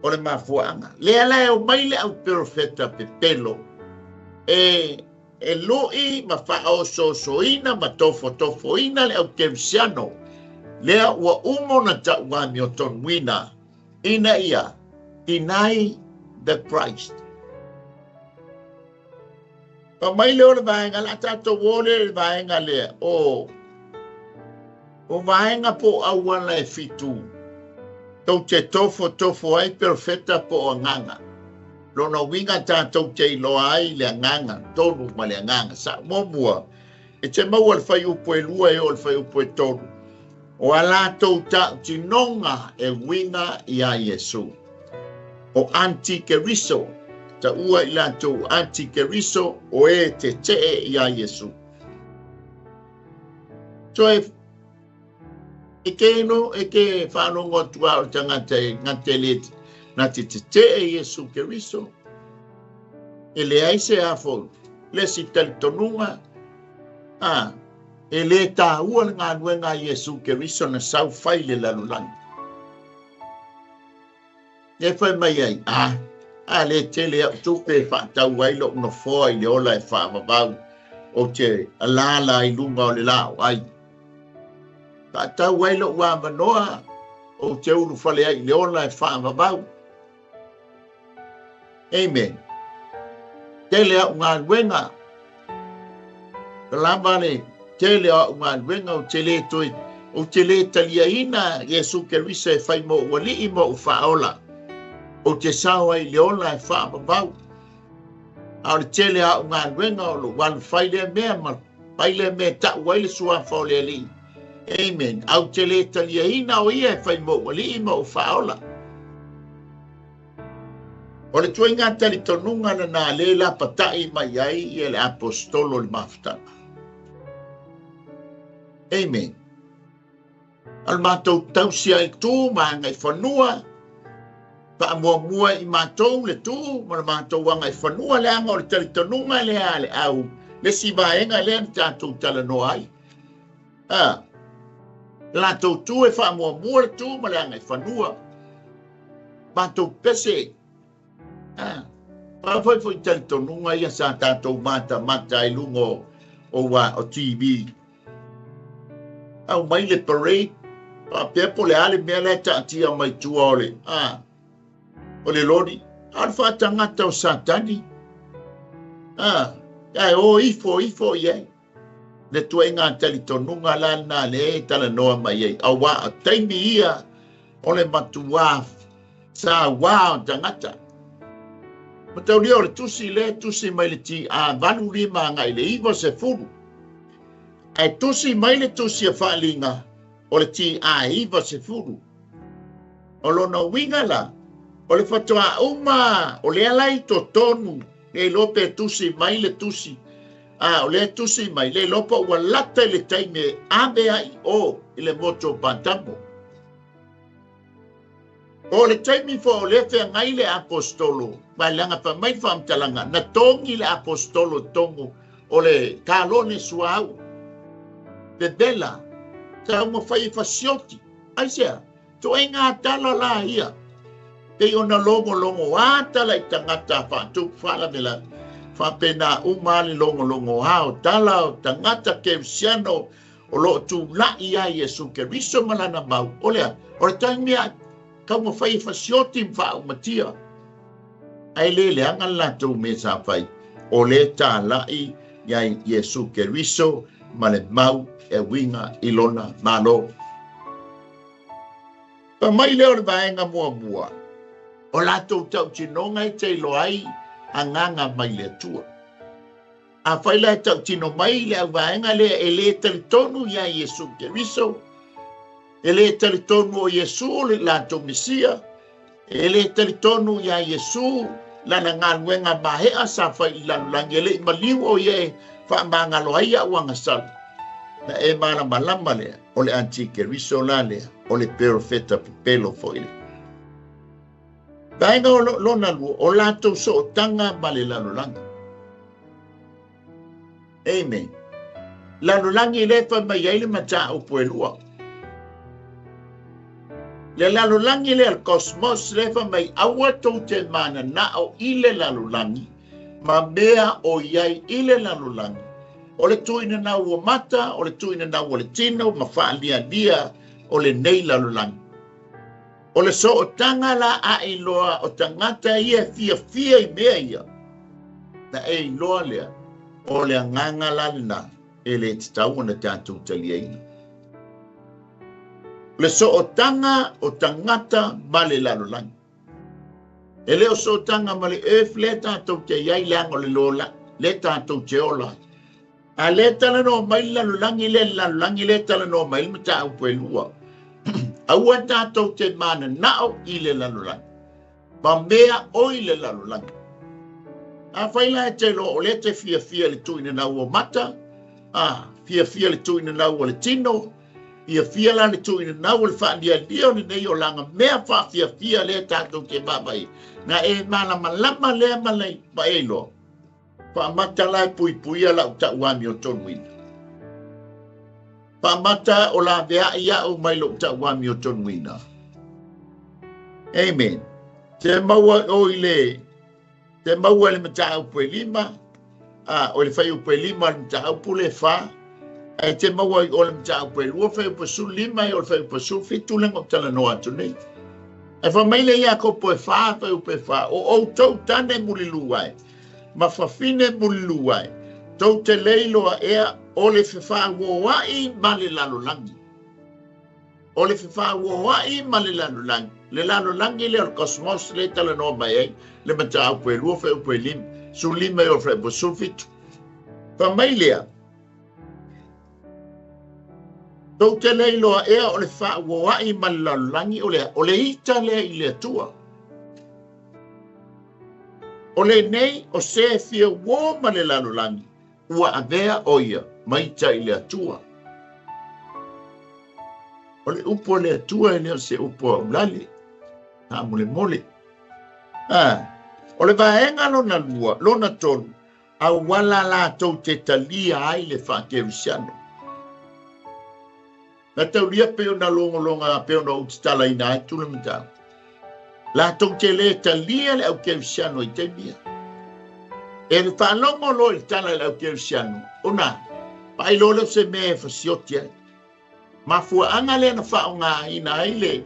O le mafuanga. Le ala e o mai le au profeta pepelo. E loi ma whao soina ma tofoina le au kemsiano. Lea ua umo na tauami o ton wina. Ina ia, deny the Christ. Pa mai leo le vaenga la tato wole le vaenga lea. O vaenga po awana e fitu. Tau te tofo ai perfecta po o nganga. Lona winga tātou te iloa ai le nganga. Tonu ma le nganga. Sa momua. E te maua le whai upo e lua e o le whai upo e tonu. O ala tau ta tinonga e winga i a Yesu. O antikeriso. Ta ua i la tau antikeriso o e te i a Yesu. So e ke whanongo tua o tangata e ngate leti. Na te e Yesu Keriso. E le aise a fo. Le si talitonunga. E le ta ua ngā nuenga Yesu Keriso na sau fai le lalulangi. E fai mai ai. Le te le tupe whaatau wailo no foa i le ola e whaamabau. O te alala i lunga o le lao ai. Whaatau wailo ua manoa. O te uru whale ai le ola e whaamabau. Amen. Tele au ngā nuenga. Kalamane, tele au ngā nuenga o tele toi. O tele talia ina, Yesu Keriso e whai mo wali i mo whaola. O te sawa i leola e whaamabau. Au le tele au ngā nuenga o lo wan whaile mea ma. Whaile mea ta waile sua whaole li. Amen. Au tele talia ina o ia e whai mo wali i mo whaola. O le tuenga tali tonunga na nā leila patai mai ai i le apostolo le mafutanga. Amen. Al mātou tausia i tū, ma ngai whanua, pa mua i mātou le tū, ma le mātou wanga i whanua le anga o le tali tonunga le a le au, le si vaenga le an tātou tala no ai. Lātou tū e wha mua le tū, ma le anga i whanua. Mātou pese, Pawhai fwoi tali tonunga ia sa tātou mata i lungo o TV. Au mai le parade, pepo le ale mea le taatia mai tua ole. O le lori, alfa tangata o satani. O ifo iei. Le tuenga tali tonunga lana le tala noa mai ei. Au wa, taimi ia, ole matua sa wa tangata. Matau leo le tusi mai le ti a vanu lima ngai le iwa se furu. Ai tusi mai le tusi a whaalinga o le ti a iwa se furu. O lona winga la, o le whatua uma, o le alai to tonu, le lope tusi mai le tusi. O le tusi mai, le lopa ua lata le taime ame ai o le moto pantamo. O le taimi fo o le fea ngai le apostolo, mai langa pa mai whamtalanga, na tongi le apostolo tongu o le kalone suau. Le bela, ta uma whai fasioti, ai sea, to e ngā tala la ia. Te ona longo atala i tangata whantu whala mela, whapena umali longo hao, tala o tangata ke siano o lo tu la ia Yesu Keriso malana mau. O le taimi a kau ma whai fasioti mwa umatia. Ai le anga latou me sa whai. O le tā lai iai Yesu Keriso ma le mau e winga ilona malo. Pa mai leo le vaenga mua. O latou tau tinonga i te ilo ai a nganga mai le tua. A whai la tau tino mai le au vaenga le e le talitonu ia Yesu Keriso. E le talitonu o Yesu le latou Mesia. E le talitonu ia Yesu lana ngaluenga mahea sa whai lanulangi. E le maliu o ye wha mangalo aia uanga sal. Na e mana malama lea o le Antikeriso la lea o le profeta pelo foile. Painga lo na lu o lato so tanga male lalolanga. Amen. Lalolangi le fa mai ele mata o puelua. Le lalolangi le al cosmos le fa mai awa to te mana na o ile lalolangi. Ma mea o iai ile lalolangi. O le tuina na ua mata, o le tuina na ua le tino, ma whaalia dia o le nei lalolangi. O le so o tanga la a iloa o tangata ia fia I mea ia. Na e iloa lea o le anganga lalina e le titau na tātou talia ina. Le so o tanga o tangata ma le lalolangi. E le o so o tanga ma le le tātou te iai leanga o le lola, le tātou te ola. A le tala no mai lalolangi le tala no mai mata au puelua. Aua tātou te mana nao I le lalolangi. Ma mea o I le lalolangi. A whaila e te lo o le te fia le tuina na ua mata. Fia le tuina na ua le tino. Fia la le tuina na ua le whaandia dio ni nei o langa. Mea wha fia le tātou te mabai. Nga e mana malama le malai ma e lo. Pa mata lai pui ala uta uami o tonuina. Pa mata o la vea ia o mai lo uta uami o tonuina. Amen. Te maua o ile. Te maua le mata upu e lima. O le whai upu e lima le mata upu le wha. Te maua o le mata upu e lua whai upu su lima o le whai upu su fitu lenga o tala noa tu nei. E wha maile ia ko po e wha whai upu e wha. O tau tane muli luai. Ma whawhine muli luai. Tau te leiloa ea o le whiwha wawai ma le lalolangi. O le whiwha wawai ma le lalolangi. Le lalolangi le o cosmos le tala noa mai ei. Le mata au pue lua whai upu e lim. Su lima o whai upu su fitu. Wha mai lea. Tau te leiloa ea o le wha wawai ma le lalolangi o le ita lea I le atua. O le nei o se fia wo ma le lalolangi. Ua avea oia maita I le atua. O le upo le atua e leo se upo au lali. Ha mole. O le vaenga lona lua, lona tonu. A wala la tau te talia ai le whakerisiano. Na tau lia peo na longa peo na utitala ina ai tula mitau. La tau te le talia le au kerisiano I te mia. E le whanongo lo I tala le au kerisiano. Ona, pai lole se me fasiotia. Ma fua anga le na whaonga ina ai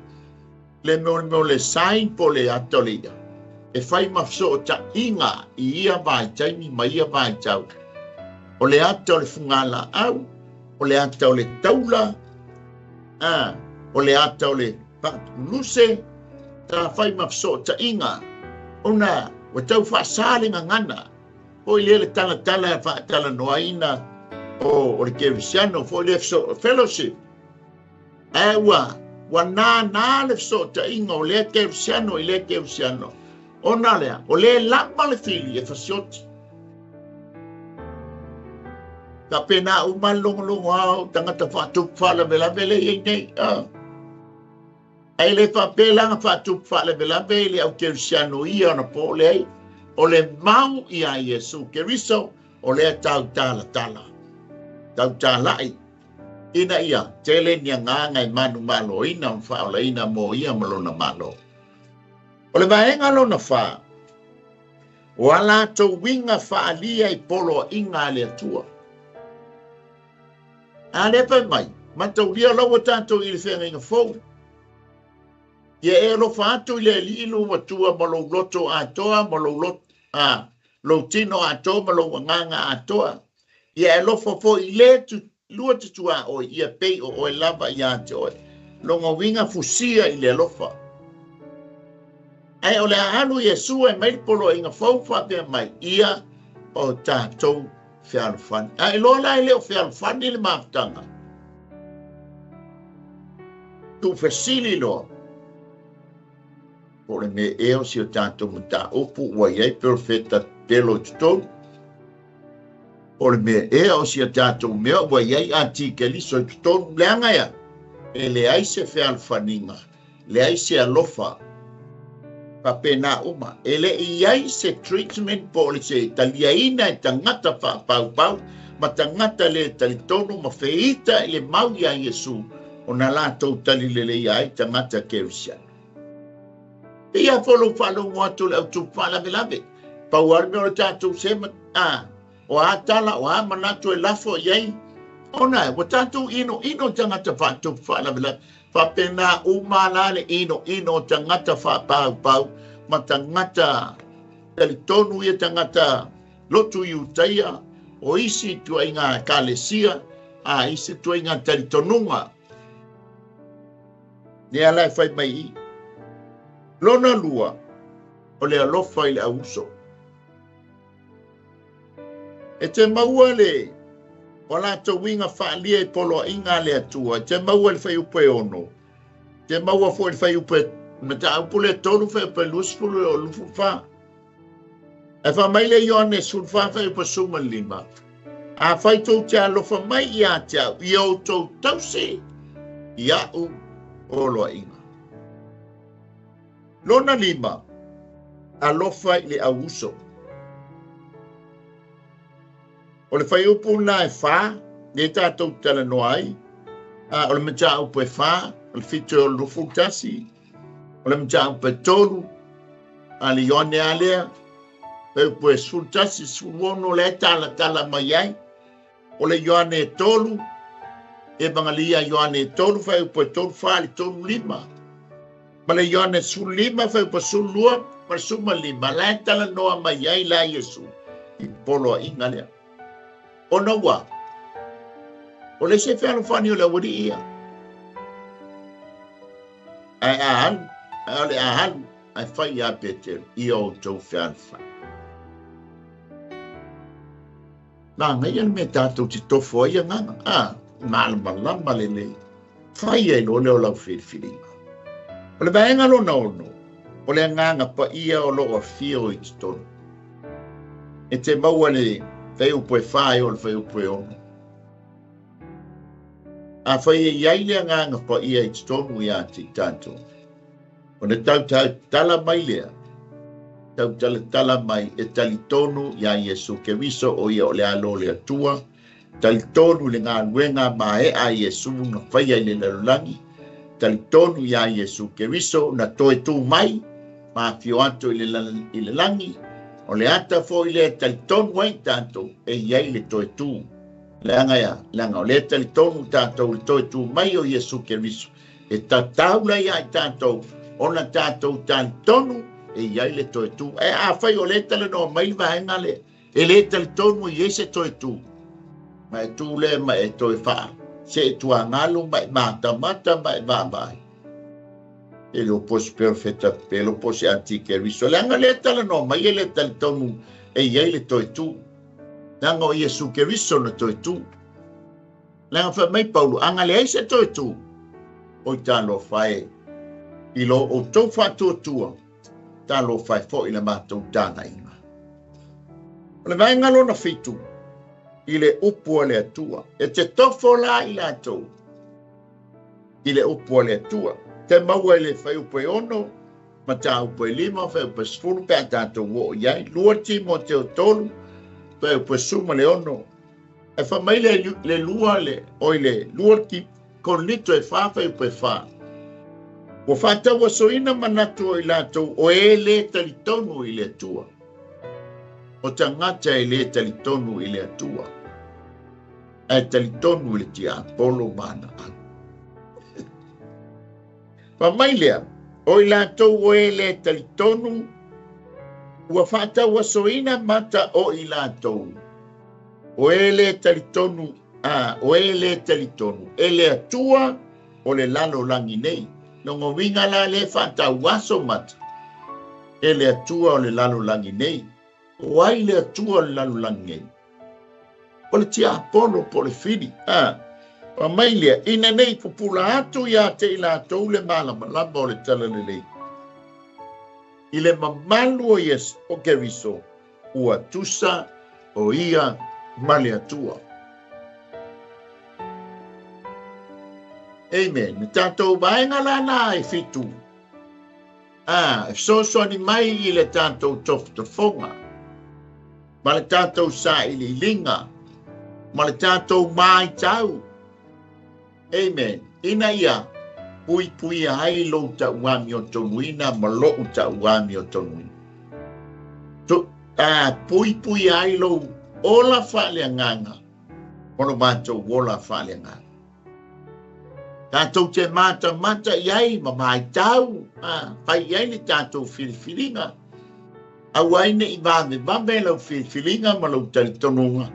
le meo le sain po le atolia. E whai mafso ta inga I ia vai taimi ma ia vai tau. O le ata o le fungala au, o le ata o le taula, o le ata o le patuluse, ta whai mafso ta inga. Ona, wa tau whaasale ngana. O ile le tala whaatala noaina o le kerisiano, fo le fellowship. Wa na le fso ta inga o le kerisiano I le kerisiano. Ona lea, o le lama le fili e fasioti. Ka pena umalongo au tangata whatup whala vela vele I nei. Ai le whapelanga whatup whala vela vele au kerisiano ia na po le ai. O le mau I a Yesu keriso o le tau tala. Tau talai. Ina ia, tele ni nganga I manu malo ina mwhaola ina mo ia malona malo. O le vaenga lona wha. Wala to winga wha alia I polo inga le atua. A le pai mai, matau lia lawa tātou I le whenga inga fau. Ia e lo wha atu I le lilu watua malo loto atoa, malo loto, lo tino atoa, malo nganga atoa. Ia e lo fo I le tu lua tutua o ia pei o e lava I atoa. Longa winga fusia I le lofa. Ai o le anu Yesu e mai polo inga fau whapea mai ia o tātou whialwhani. Ai lola I leo whialwhani le maftanga. Tu whesili loa. Po le me eo si o tātou mata opu wa iei perfeta pelo tutou. Po le me eo si o tātou mea wa iei antika liso tutou leanga ia. E le aise whialwhaninga. Le aise alofa. pena uma. Ele iai se treatment po le se taliaina e tangata whapau, ma tangata le talitonu ma feita le mau ia Yesu o na lātou tali le iai tangata kerisian. Ia folo whalo ngatu le au tupala me lave. Pauar me o tātou sema, o atala o manatu e lafo iai. Ona, o tātou ino tangata whātou whala me lave. Whapena umalale ino tangata whapau, ma tangata talitonu ia tangata lotu iutaia, o isi tua inga kalesia, isi tua inga talitonunga. Ni alai whai mai i. Lona lua, o le alofa i le auso. E te maua le, o la tau winga whaalia i polo inga le atua, te maua le whai upe ono. Te maua fo le whai upe, me ta upu le tonu whai upe luspulu o lufu wha. E wha mai le ione sul wha whai upe suma lima. A whai tau te alofa mai i a te au, i au tau tause, i au o loa inga. Lona lima, alofa i le auso. O le whai upu na e wha, le tātou tala noai, o le mta upu e wha, o le whitu o lufu tasi, o le mta upu e tolu, a le ione alea, e upu e sul tasi, suono le tala mai ai, o le ione e tolu, e bangalia ione e tolu, whai upu e tolu wha, le tolu lima. Ma le ione sul lima, whai upu sul lua, ma suma lima, le tala noa mai ai la Yesu, i polo a inga lea. Ona wa, o le se whanu whani o le wari ia. Ai ahan, ai whai a Peter, i o tau whanu whani. Nā, ngai an me tātou ti tofo ia nganga, lama le, whai ai lo leo lau whiriwhiringa. O le vaenga lo na ono, o le nganga pa ia o loa whio i titonu. E te maua le, whai upo e whai o le whai upo e ono. A whai e iai lea nganga pa ia i tonu i ati tātou. O ne tau tala mai lea. Tau tala mai e talitonu ia Yesu ke wiso o ia o le alo le atua. Talitonu le ngā nuenga ma e a Yesu na whai ai le lalulangi. Talitonu ia Yesu ke wiso na toe tu mai ma fio atu i le langi. O le ata fo i le talitonu wai tātou e iai le toe tū. Leanga ia, leanga o le talitonu tātou le toe tū mai o Yesu ke riso. E tataula ia i tātou, ona tātou talitonu e iai le toe tū. E a whai o le tala no mai vaenga le, e le talitonu i ese toe tū. Ma e tū le ma e toe wha. Se e tua ngalu ma e mata ma e vāvai. E lo pos perfetta, e lo pos antike riso. Leanga le tala no, mai e le talitonu e iai le toe tū. Leanga o Yesu ke riso na toe tū. Leanga wha mai Paulu, anga le eise toe tū. O ta lo whae. I lo o tau whatua tua. Ta lo whae fo i le mātou tāna inga. O le vaenga lo na whitu. I le upu le atua. E te tofo la i la tau. I le upu le atua. Te maua le whai upe ono, ma tā upe lima, whai upe sfuru, pēr tātou wo iai, lua ti mo te o tolu, whai upe suma le ono. E wha mai le lua le, oi le lua ki, kon lito e wha, whai upe wha. O wha taua soina manatu o i lātou, o e le talitonu i le atua. O tangata e le talitonu i le atua. E talitonu i le tia, polo mana anu. Pa mai lea, o i lātou o e le talitonu, ua whātau a soina mata o i lātou. O e le talitonu, o e le talitonu, e le atua o le lalo langi nei. Nongo winga la le whātau aso mata. E le atua o le lalo langi nei. O ai le atua o le lalo langi nei. O le tia apono po le whiri, o mai lea, ina nei pupula atu ia te i lātou le malama lama o le tala le lei. I le mamalu o yes o keriso, ua tusa o ia male atua. Amen. Tātou vaenga lana e fitu. so ni mai i le tātou tofu-tofonga. Ma le tātou sa i li linga. Ma le tātou mai tau. Amen. Ina ia, pui ai lo ta wami o tonuina, ma lo ta wami o tonuina. Pui ai lo ola whale nganga. Mono mātou ola whale nganga. Tātou te mata iai ma mai tau. Pai iai le tātou whiriwhiringa. Awaine i vame lau whiriwhiringa ma lau talitonunga.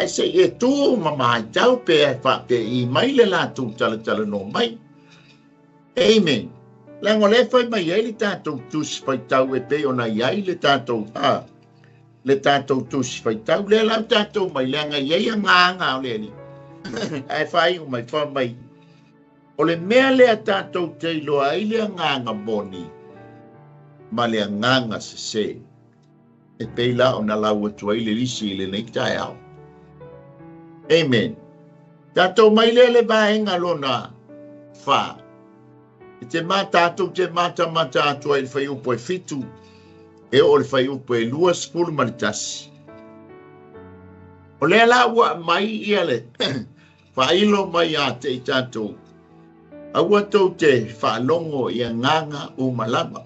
Se e tū ma mai tau pe i mai le lātou tala no mai. Amen. Lango le whai mai iai le tātou tus whai tau e pe ona iai le tātou le tātou tus whai tau. Le lau tātou mai leanga iai a nganga o le ni. Ai whai o mai whai mai. O le mea lea tātou te iloa ai lea nganga moni, ma lea nganga se. E peila o na lau atua i le risi i le nei tae au. Amen. Tātou mai lea le vaenga lona wha. E te mā tātou te mata atua i le whai upo e fitu, e o le whai upo e lua skulu maritasi. O lea la ua mai ia le, whailo mai a te i tātou. Aua tau te whaalongo i a nganga o malama.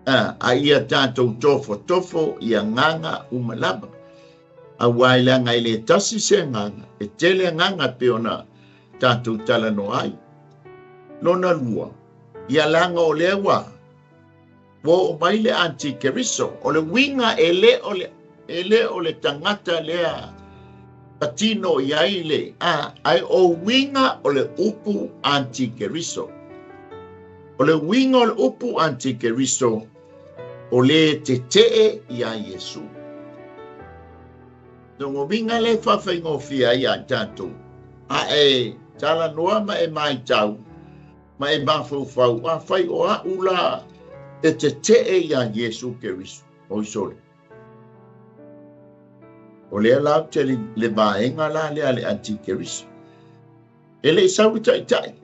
A ia tātou tofo i a nganga o malama. Aua i langa i le tasi se nganga. E tele nganga pe ona tātou tala no ai. Lona lua. I a langa o lewa. Wo o mai le anti keriso. O le winga e le o le tangata lea. Patino iai le, ai o winga o le upu anti-keriso. O le winga o le upu anti-keriso, o le te ia Yesu. Nongo winga le whawhaingo fia ia tātou. Tala noa ma e mai tau, ma e mawhau whai o a ula e te ia Yesu Keriso. O isole. O lea lau te le vaenga la lea le anti-keriso. E le isau tai.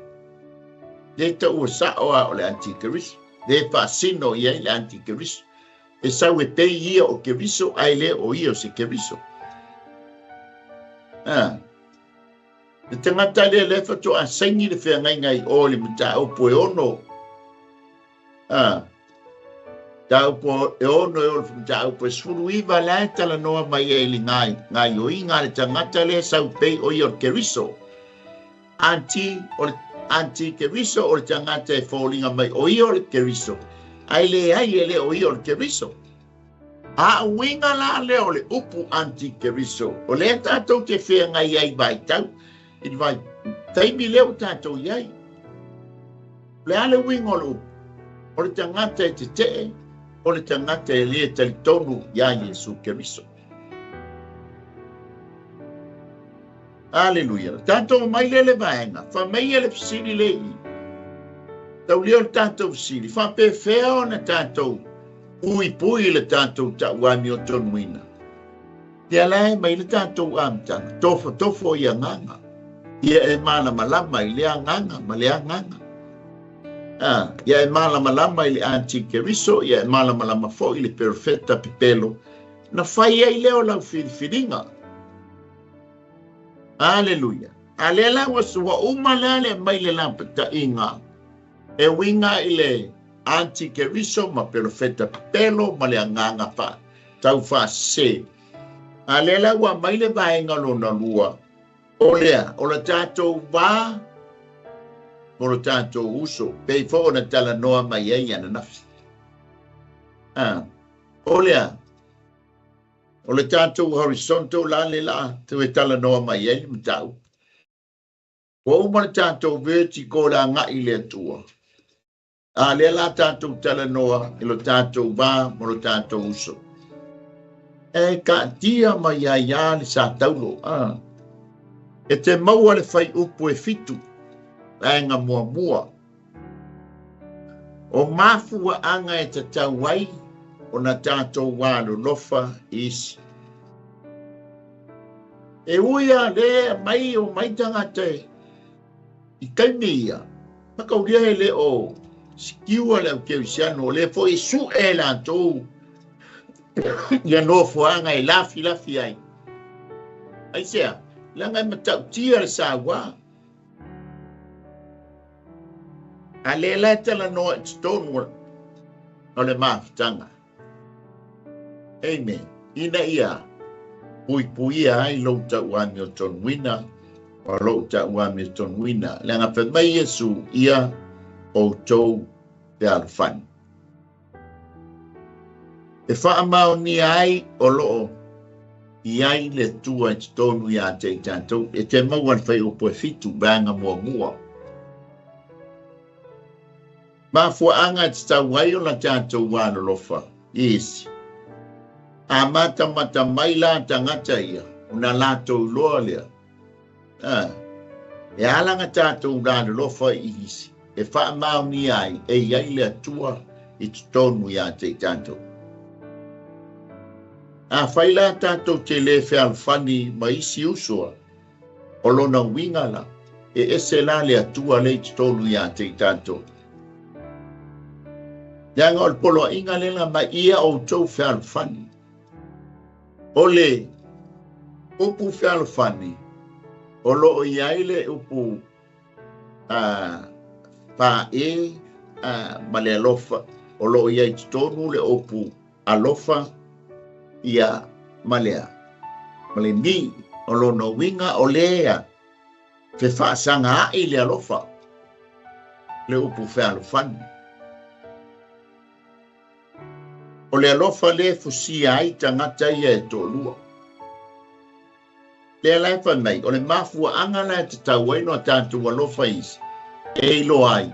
Le ta ua saoa o le anti-keriso. Le whaasino iai le anti-keriso. E sau e pei ia o keriso ai le o ia o se keriso. Le tangata le lefa to a saingi le whea ngai o le muta o poe ono. Tau po e ono e olfu tau po suru iwa lai tala noa mai e li ngai o inga le tangata le sau pei o i or keriso. Anti keriso o le tangata e fōlinga mai o i or keriso. Ai e le o i or keriso. A winga la le o le upu anti keriso. O le tātou te whea ngai ai vai tau. I vai taimi leo tātou iai. Le ale winga o le upu. O le tangata e te o le tangata e lea talitonu ia Yesu Keriso. Aleluia. Tātou mai le vaenga. Wha mai le fisiri le i. Tau leo le tātou fisiri. Wha pe whea o na tātou pui le tātou ta wami o tonuina. Te alai mai le tātou amtanga. Tofo i a nganga. Ia e mana malama i lea nganga. Ma lea nganga. Ia e malama i le anti-keriso, ia e malama fo i le perfetta pipelo. Na whai ai leo lau whiriwhiringa. Aleluia. A le lawa sua umala le mai le lampata inga. E winga i le anti-keriso ma perfetta pipelo ma le anganga pa. Tau wha se. A le lawa mai le vaenga lona lua. O lea, o la tātou wā. Moro tātou uso, pei fō na tala noa mai ei ana nafsi. O lea, o le tātou horizontal la le la, te we tala noa mai ei mtau. O umana tātou vertigo la ngai le atua. Le la tātou tala noa, ilo tātou wā, moro tātou uso. Ka tia mai ai le sa taulo. E te maua le whai upu e fitu. Ainga mua. O mafua anga e te tauai o na tātou wālo lofa isi. E uia le mai o mai tangata i kaimia. Pakauria he le o Sikiua le ke siano le foi su ela to. Ya no fuanga I lafi ai. Ai sea, langa mata tia sa wa. Alela tela no stone ole maftanga. Amen. Ina ia. Pui ai lo ta wa Milton Wina. O lo ta wa Milton Wina. Langa pe mai Yesu ia o to te alfan. E wha amau ni ai o loo I ai le tua I tonu ia te tātou e te mauan whai o poe fitu banga mua. Ma fuanga te tau wai o la tātou wāna lofa. Yes. A mata mai la tangata ia. Una lātou loa lea. E alanga tātou wāna lofa I hisi. E wha amau ni ai e iai le tua I tonu ia te tātou. A whaila tātou te le alfani ma isi usua. O lona winga la. E ese la le atua le tonu ia te tātou. Yanga o polo inga lela ma ia o tau alfani. O le upu alfani. O lo o iaile upu pa e ma le alofa. O lo o iai tonu le upu alofa. Ia malea. Male ni o lona winga o lea. Fe whaasanga ai le alofa. Le upu alfani. O le alofa le fusia ai tangata ia e tōlua. Le alaifa mai, o le mafua angala te tauaino a tātou alofa isi. E ilo ai,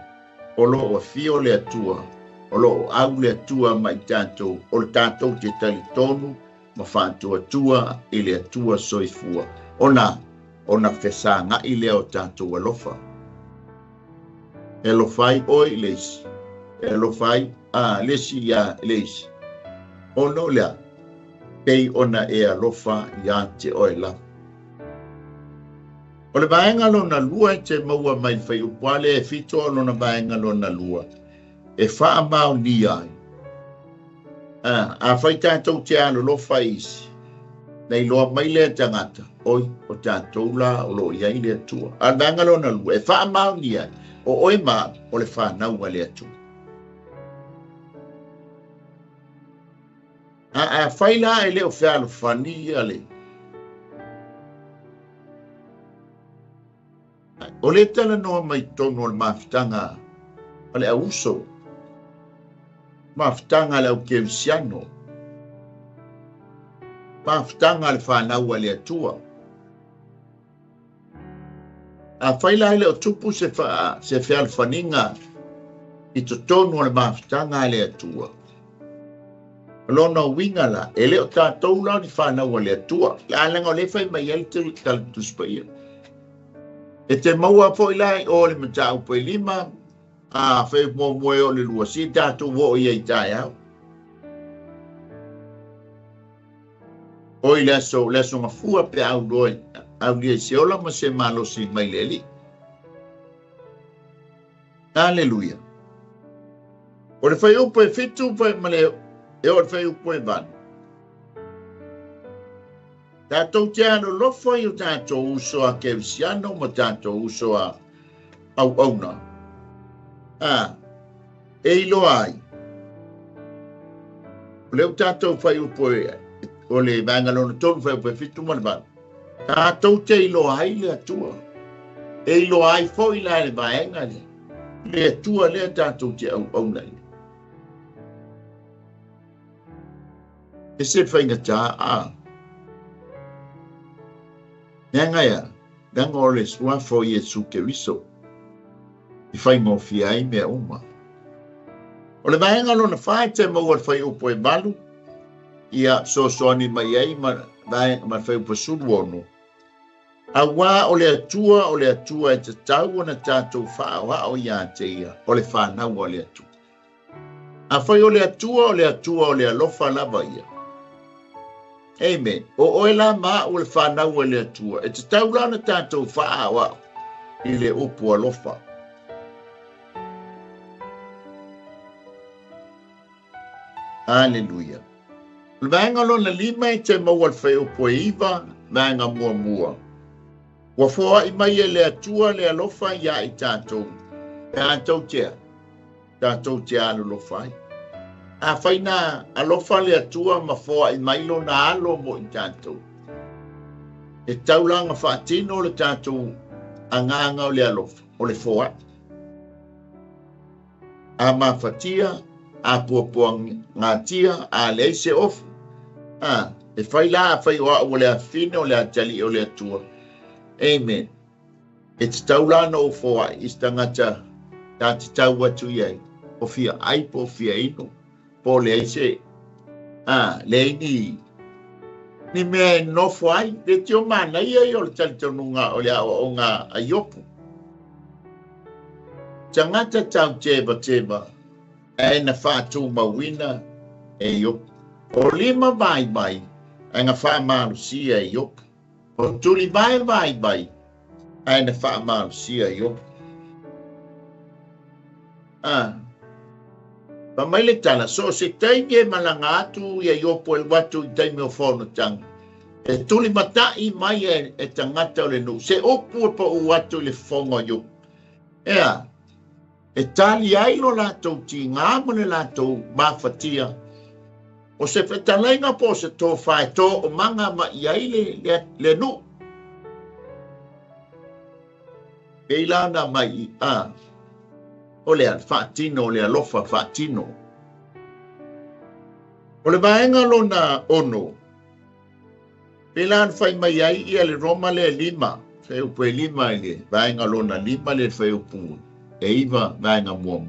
o lo o fio le atua. O lo au le atua mai tātou, o le tātou te tali tonu, ma whantua tua I le atua soifua. Ona whesa nga I leo tātou alofa. E lo fai oi leisi. E lo fai, lesi ia leisi. Ono lea, pei ona e alofa ia te oi la. O le vaenga lona lua te maua mai whai upale e fito lona vaenga lona lua. E wha mau ni ai. A whai tātou te alo lofa isi. Nei loa mai lea tangata. Oi, o tātou la o lo iai lea tua. A vaenga lona lua. E wha mau ni ai. O oi maa o le whanau a lea tua. A whai la e leo whialo whani a le. O le tala noa mai tono o le mawhitanga. O le auso. Mawhitanga le au kevisiano. Mawhitanga le whanau a le atua. A whaila ele o tupu se whial whaninga I to tono o le mawhitanga le atua. Lona winga la, ele o tātou la ni whanau a le atua. La alanga o le whai mai ele te kalatuspa ia. E te maua po ilai o le matau po lima a whai moe o le lua si tātou wo ia I tai au. O I leso mafua pe au doi au lia se ola ma se malo si mai leli. Aleluia. O le whai upo e fitu whai maleo e o le whai upo e vanu. Tātou te ano lofa I o tātou uso a kevisiano ma tātou uso a au auna. E ilo ai. O leo tātou whai upo o le vangalona tonu whai upo e fitu manabana. Tātou te ilo ai le atua. E ilo ai fo I la le vaenga le. Le atua le tātou te au auna le. E se whainga tā Nangaya, nanga o le sua fo Yesu Keriso. I whai ngofi ai mea uma. O le vaenga lona whae te maua whai upo e malu. Ia soani mai ai ma whai upo suru ono. A wā o le atua e te tau ana tātou whaoa o ia te ia. O le whanau o le atua. A whai o le atua o le alofa lava ia. Amen. O oela ma o le whanau e le atua. E te taulana tātou whaawa I le upu alofa. Aleluia. Vaenga lo na lima e te mawal fai o poeiva, vaenga mua. Wa foa i mai e le atua le alofa ia i tātou. Tātou tea alo lo fai. A faina alofa le atua ma foa i mai lo na alo mo i tātou. E taulanga whaatino le tātou anganga o le alofa, o le foa. A mawhatia, a puapua ngatia, a leise ofu. E whai la a whai oa o le awhina o le atali o le atua. Amen. E te taulana o foa i stangata tā te tau atu iai. O fia aipo, o fia ino. Po le aise. Le ini. Ni mea no foai. Le tio mana iai o le tali tonunga o le o ngā aiopu. Tangata tau teba. E na whātu mawina e iopu. O lima vai. E ngā whaamaru sia e iopu. O tuli vai. Ai na whaamaru sia e iopu. Pa mai le tala, so se taimi e malanga atu ia iopu e watu i taimi o whono tanga. E tuli matai mai e tangata o le nu. Se opu pa u watu le whongo iopu. Ea, e tali ailo lātou ti ngāmane lātou mawhatia. O se whetalainga po se tō whae tō o manga ma i aile le nu. Peilana mai i o le whaatino, o le alofa whaatino. O le vaenga lona ono. Peilana whai mai ai ia le roma le lima. Whai upu e lima i le vaenga lona lima le whai upu. E iwa vaenga mua.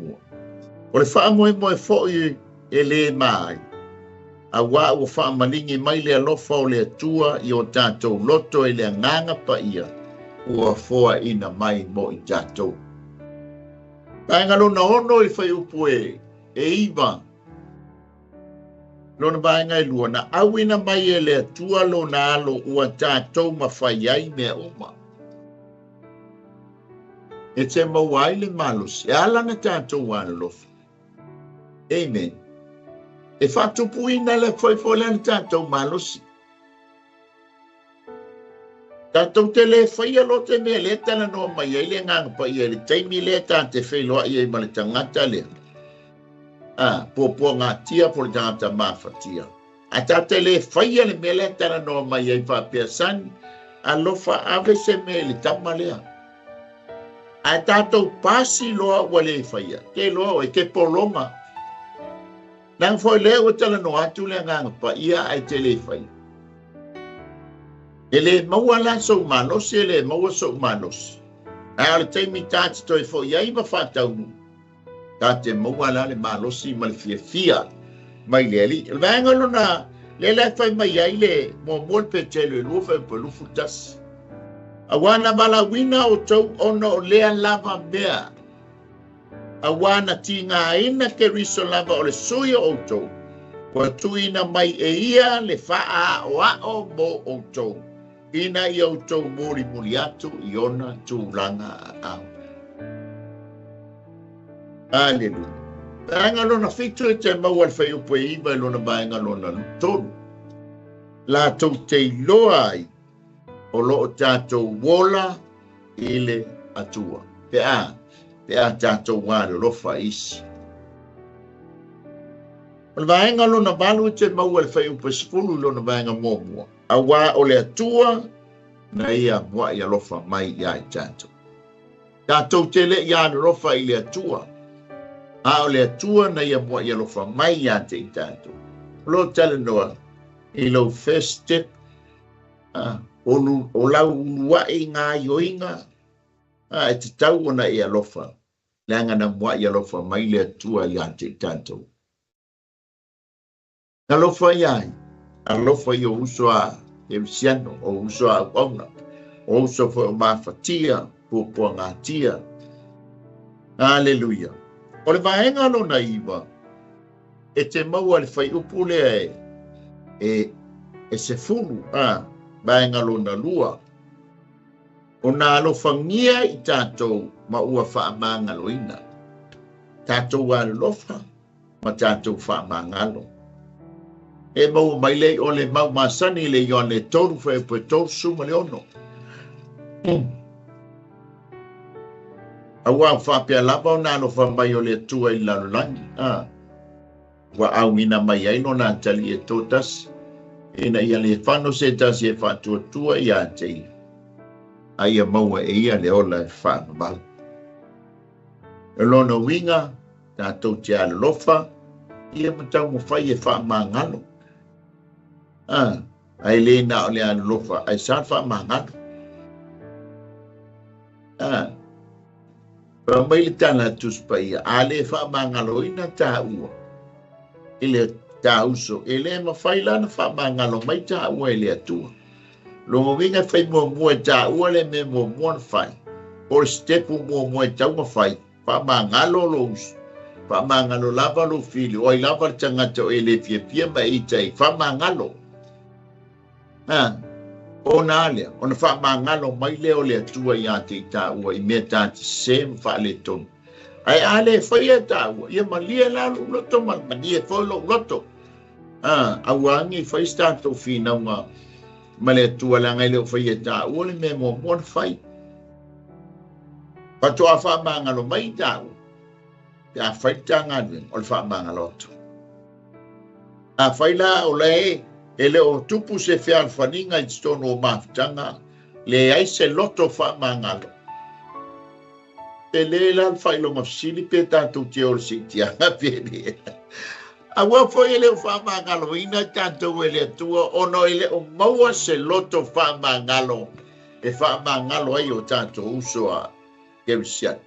O le wha moe fōi e le mai. A wā ua wha malingi mai le alofa o le atua i o tātou loto e le nganga pa ia. Ua foa ina mai mo i tātou. Vaenga lona ono i whai upu e iwa. Lona vaenga i lua na awina mai e le atua lona alo ua tātou ma whai ai mea uma. E te mawai le malus, e alanga tātou wana lofa. Amen. E whatupu ina le whaifole tātou malusi. Tātou te le whaia lo te mea le tala no mai e le nganga pa ia le teimi le tāte whailoa ia i male tangata le. Pōpua ngā tia po le tangata mawhatia. A tāte le whaia le mea le tala no mai e whapea sani, a lofa ave se mea le tama lea. A tātou pasi loa wale e whaia. Ke loa o e ke poloma. Nang foi leo tala no atu le nganga pa ia ai te le whaia. Ele maua la so manos, ele maua so manos. Ale teimi tāti toi fo iai ma whātau nu. Tāte maua la le malosi ma le fia mai le ali. Vanga lona le whai mai ai le mo pe te le lufa pe lufu tas. Awana bala wina o tau ono o lea lava mea. Awana tinga ina ke riso lava o le suya o tau. Kwa tuina mai e ia le faa o ao mo o tau. Ina i au tau muri atu i ona tūlanga a au. Aleluia. Vaenga lona fitu e te maua whai upo e iwa lona vaenga lona tonu. La tau te iloa ai o loo tātou wola i le atua. Pea tātou wāre lofa isi. Vaenga lona balu e te maua whai upo e spulu lona vaenga mōmua. A wā o le atua na ia mua i alofa mai ia i tātou. Tātou te le ia na rofa i le atua. A o le atua na ia mua i alofa mai ia te i tātou. Lo tala noa i lau first step. O lau unua i ngā yoinga. E te tau ona i alofa. Leanga na mua i alofa mai le atua ia te i tātou. Alofa iai. Alofa i o uso a Erusiano, o uso a Wauna, o uso fo o mawhatia, pōpua ngā tia. Aleluia. O le vaenga no na iwa, e te maua le whai upu lea e se fulu, vaenga no na lua. O nā alofangia i tātou ma ua whaamanga loina. Tātou wale lofa, ma tātou whaamanga lo. E mau mai le o le mau masani le yon le toru fe pe toru suma le ono. Awa fa pe lava ona no fa mai o le tua I lalo langi. Wa au ina mai ai no na tali e totas. Ina ia le whano se tasi e whatua tua I a tei. Aia maua e ia le ola e whano mal. E lona winga, tātou te ala lofa, ia matau mo whai e wha mangalo. Ai le na o le ala lofa, ai sa wha mangalo. Pa mai le tana tuspa ia, a le wha mangalo ina tā ua. Ile tā uso, e le ma whai lana wha mangalo mai tā ua e le atua. Longa winga whai mua e tā ua le me mua na whai. O le stepu mua e tau ma whai. Pa mangalo los, pa mangalo lava lo fili, o I lava tangata o ele pia ma itai, pa mangalo. O nālea, o na pa mangalo mai leo le atua I ate I tā ua, I mea tāti sem fa le tonu. Ai ale whaia tā ua, ia malia lalo loto, malia wholo loto. Awangi whai stato fina unga, ma le atua langa leo whaia tā ua, le mea mua na whai. Pato a wha mangalo mai tau. Te a whaita ngadwin, o le wha mangalo atu. A whaila o le e le o tupu se whea whaninga I stono o mafutanga, le ai se loto wha mangalo. Te le lan whailo mafsili pe tātou te ol si te anga pene. A wā whai ele o wha mangalo, ina tātou ele atua, ono ele o maua se loto wha mangalo. E wha mangalo ai o tātou usoa. Kevsian.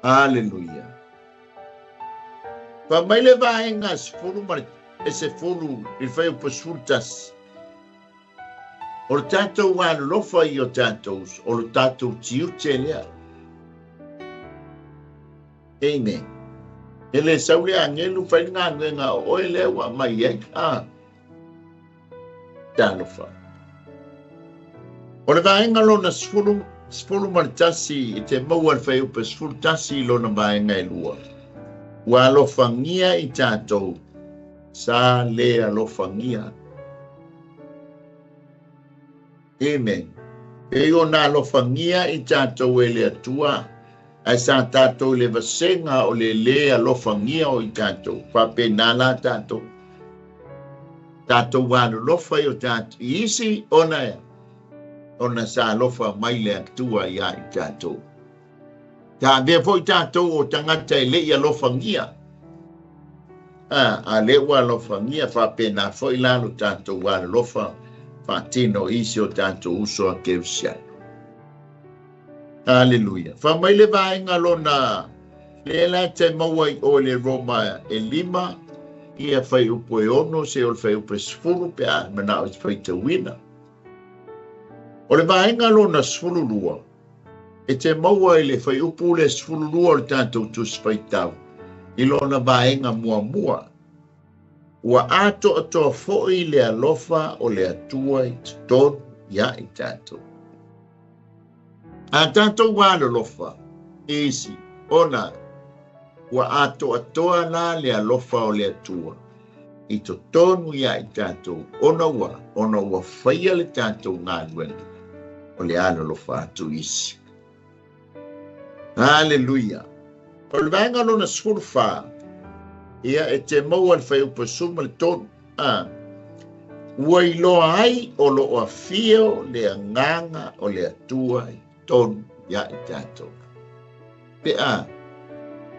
Haleluya. Pa mai le vaenga sfuru mar ese furu I fai pasultas. O tato wan lofa I o tatos, o tato tiutelea. Amen. Ele saule angelu fai nga o ele wa mai ek talofa. O le vaenga lo na sfuru Spulu martasi I te maua whai upa spulu tasi lo na vaenga I lua. Wa lofangia I tātou. Sa lea lofangia. Amen. E o na lofangia I tātou e le atua. Ai sa tātou le vasenga o le lea lofangia o I tātou. Whape nala tātou. Tātou wano lofa I o tātou. Isi ona ea. Ona sa lofa mai le atua ia I tātou. Tā mea fo I tātou o tangata e le ia lofangia. A le ua lofangia whapena fo I lalo tātou wa lofa whatino isi o tātou uso a kevsiano. Hallelujah. Whamai le vaenga lona le la te maua I o le Roma e 5 ia whai upo e ono se o le whai upo e 10 pe a mana o te whai te wina. O le vaenga lona sfululua, e te maua I le whai upu le sfululua o le tātou tuspaitau, I lona vaenga mua. Ua ato atoa fo'i le alofa o le atua I te tonu ia I tātou. A tātou wāna lofa, isi, ona, ua ato atoa la le alofa o le atua, I to tonu ia I tātou, ona ua whaia le tātou ngā luena. O le ano lo fatu isi. Hallelujah. O le vaenga lona sfurfa, ia e te maua le whai upa suma le tonu. Ua I loa ai o lo o fio le anganga o le atua I tonu ia I tātou. Pea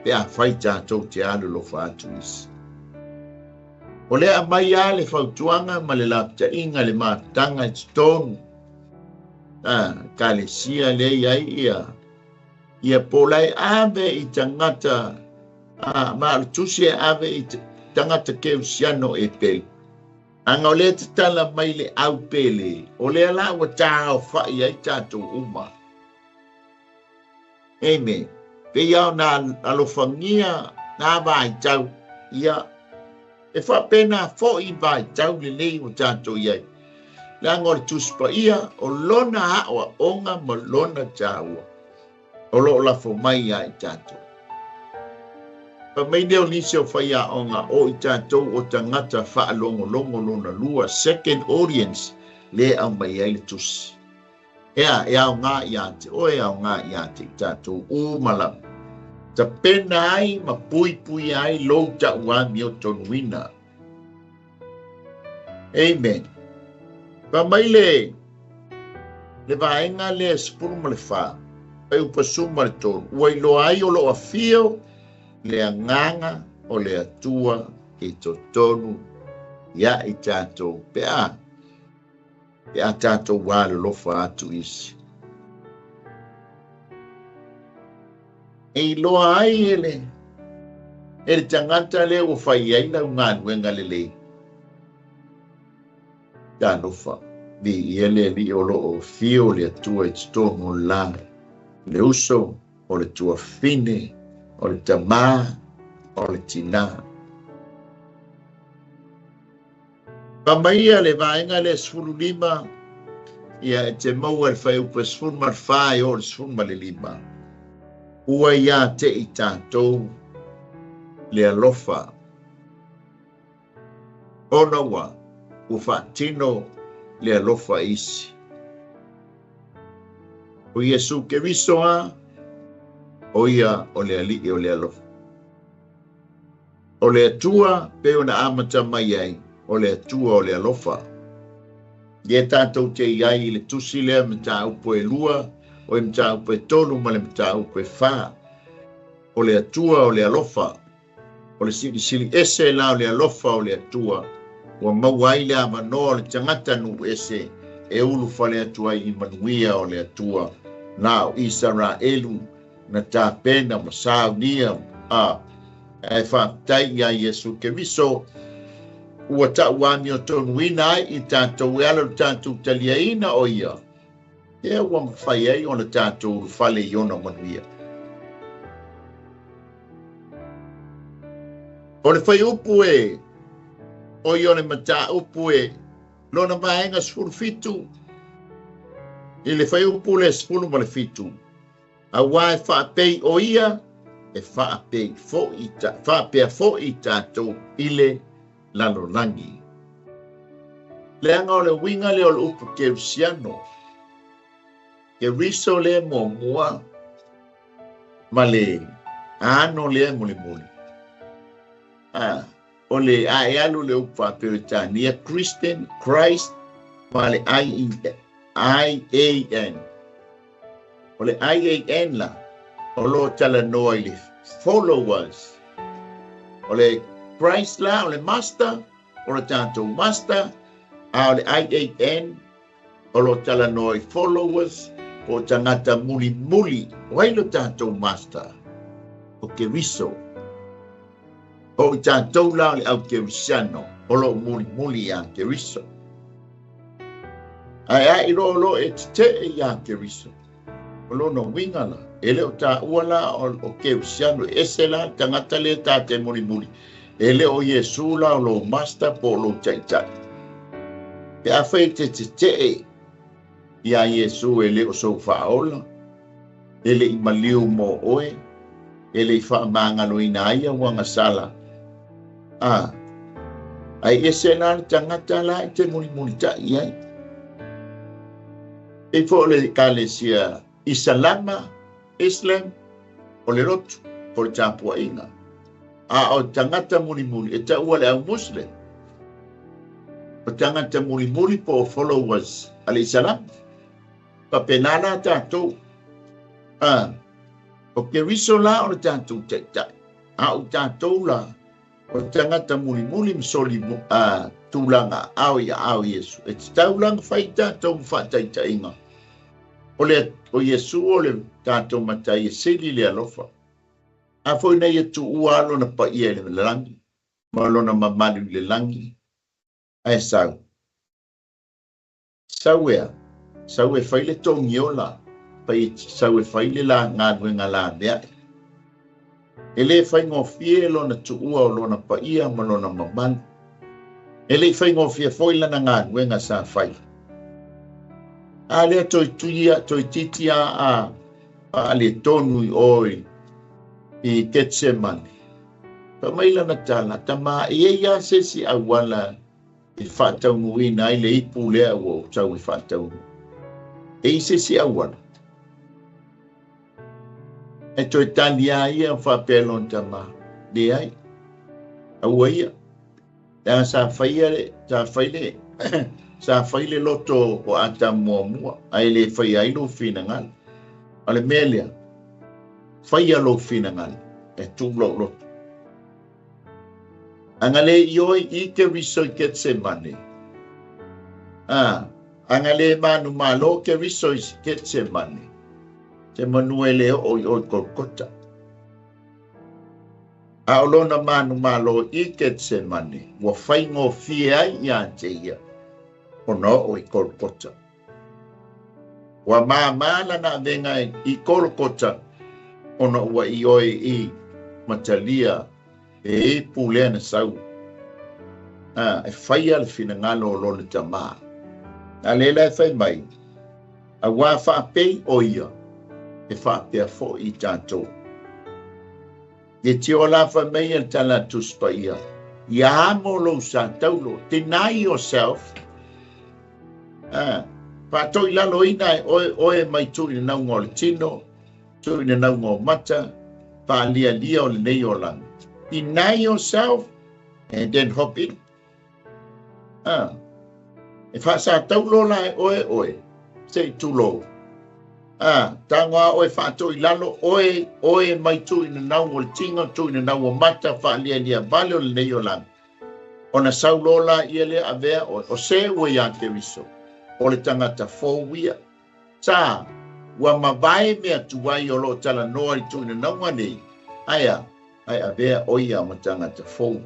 whai tātou te ano lo fatu isi. O le a mai a le whautuanga ma le lapta inga le mātanga I tonu. Kalesia le ai ia polai ave I tangata ma tusi ave I tangata keusiano e pele. Anga o le te tala mai le au pele, o le ala wa tāo whai ai tātou uma. Amen. Pe iau na alofangia na vai tau ia. E whapena fo I vai tau le lei o tātou iai. Lango le tuspa ia o lona hawa onga ma lona tāua. O lo la fo mai ia I tātou. mai leo nisi o whaia o ngā o i tātou o tangata whaalongo lona lua second audience le au mai ai le tusi. Ea au ngā iate, o au ngā iate i tātou o malam. Ta pena ai ma pui ai lou ta uami o tonuina. Amen. Pa mai le vaenga le spuru ma le wha. Pai upasuma le tonu. Ua ilo ai o lo a fio le anganga o le atua i to tonu ia i tātou pea tātou wale lofa atu isi. E loa ai ele tangata le o whai ai na ngānu wenga le lei. Tā lofa. Ni ele li o lo o fio le atua i tonu la. Le uso o le tua fine. O le tamā, o le tina. Pamaia le vaenga le sfulu lima, ia e te maua le whai upa sfulu ma le whai o le sfulu ma le lima. Ua ia te i tātou le alofa. Ona wa, u whaatino le alofa isi. O Iesu ke visoa, o ia o le alii o le alofa. O le atua pe ona amata mai ai, o le atua o le alofa. Ia tātou te iai le tusi lea mta upo e lua, o e mta upo e tolu ma le mta upo e wha. O le atua o le alofa. O le sili ese la o le alofa o le atua. Ua mauai le amanoa o le tangata nu ese, e ulu fale atua i manuia o le atua. Nao Israelu, na tā pena ma saunia e whaatai ia Iesu ke viso ua tauami o tonuina ai i tātou alo tātou taliaina o ia. Ia ua mwhai ai o na tātou whale i ona manuia. O le whai upu o i one mata upu lona maenga sfuru fitu. I le whai upu le sfuru ma le fitu. A wai whaapei o ia, e whaapea fo i tātou ile lalolangi. Le anga o le winga le o le upu ke usiano, ke riso le mo mua, ma le ano le muli muli. O le aealu le upu whaapea tania Christ, ma le I-A-N. O le I-A-N la, o lo tala noa i le followers. O le Christ la, o le master, o le tātou master, o le I-A-N, o lo tala noa i followers, o tangata muli muli, o ai lo tātou master, o ke riso. O i tātou la, o le au ke risano, o lo muli muli a ke riso. Ai lo e te e a ke riso. O no winga la, ele o ta uala o ke usiano, ese la tangata le ta te muri muri. Ele o Iesu la o lo master po lo chaitai. Pe a fai te e, ia Iesu ele o so faola, ele i maliu mo oe, ele i wha mangalo ina aia wanga sala. Ai ese la tangata la te muri muri ta iai. E fo le kalesia, Islam, o le rotu, o le tāpua inga. O tangata muli muli, e ta ua le au Muslim. O tangata muli muli po followers al Islam. Pa penana tātou. O ke riso la o le tātou teitai. O tātou la, o tangata muli muli msoli tūlanga au Iesu. E taulanga whai tātou whaataita inga. O Iesu o le tātou matai e seli le alofa. A foi nei e tu ualo na pa ia le langi. Ma lona mamanu le langi. A e sau. Sau e whai le tongi o la. Sau e whai le la ngā nuenga la mea. E le whai ngofie lona tu ua o lona pa ia ma lona mamanu. E le whai ngofie foi lana ngā nuenga sa whai. A lea toi titia a le tonu i oi i Getsemani. Pamaila na tala, tama ia sesi awala i whātau ngui nai le ipu lea o tau i whātau. E sesi awala. E toi tani a ia whapelon tama. Le ai. Aua ia. Ia sa whaia sa whaile. Sa whaile loto o ata mua mua. Ai le whaia ilo whina ngal. Ale melea. Whaia lo whina ngal. E tūlo loto. Angale ioi I ke riso I Getsemane. Angale manu malo ke riso I Getsemane. Te manuele o Golgota. Aolona manu malo I Getsemane. Wa whaingo fia ia te ia. Ono o I Golgota. Wa maamala na venga I Golgota. Ono wa ioi I Matalia. E pulea na sau. E whaia le whina ngalo o lona tama. A lela e whai mai. A wā whapei o ia. E whapea fo I tātou. E te o la wha mei al tala tuspa ia. Ia amo lo sa taulo. Deny yourself. Pātoi lalo ina oe mai tui na naungo le tino. Tui na naungo mata. Pālia lia o le nei o langa. Deny yourself and then hop in. If I say taulo lai oe, say tulo. Tangwa oe whātoi lalo oe mai tu ina naungo le tinga, tu ina naungo mata, whaalia lia vale o le nei o lang. Ona saulola ia le avea o se ue ia te riso. O le tangata fōwia. Sa, ua mawai mea tuwai o lo tala noa I tu ina naunga nei. Aya. Ai avea oia ma tangata fou.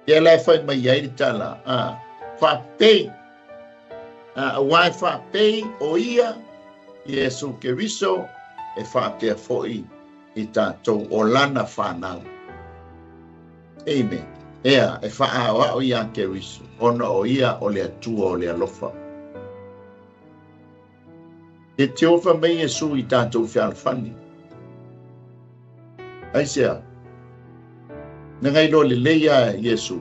Ia lai whai mai ai tala. Whapei. Wai whapei o ia. Iesu Keriso e whapea foi I tātou o lana whanau. Amen. Ea e whaawa o ia Keriso. Ona o ia o le atua o le alofa. E te ofa mei Iesu I tātou whialwhani. Aisea. Nangai lo le leia Iesu.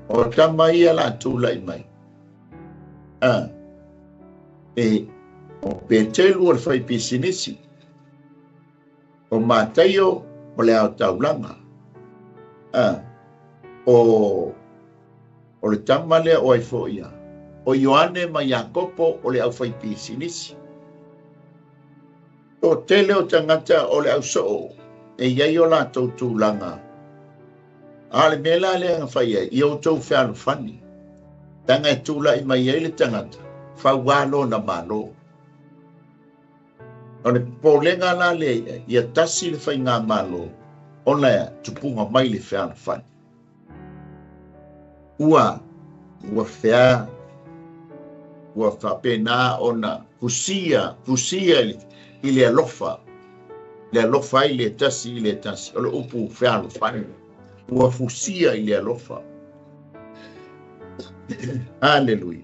O tama ia la tūlai mai. O petelu o le whai pisinisi. O mātaio o le au taulanga. O le tama lea o ai fo ia. O Ioane ma Iakopo o le au whai pisinisi. O tele o tangata o le au soo. E iai o la tau tūlanga. Ale mela le nga whaia, I o tau whianu whani. Tanga e tūla I mai ele tangata, whaualo na malo. O le pōlenga la le, I a tasi le whai ngā malo, o le tupunga mai le whianu whani. Ua whea, ua whapena o na pusia I le alofa. Le alofa I le tasi, o le upu whianu whani. Ua fusia I le alofa. Hallelujah.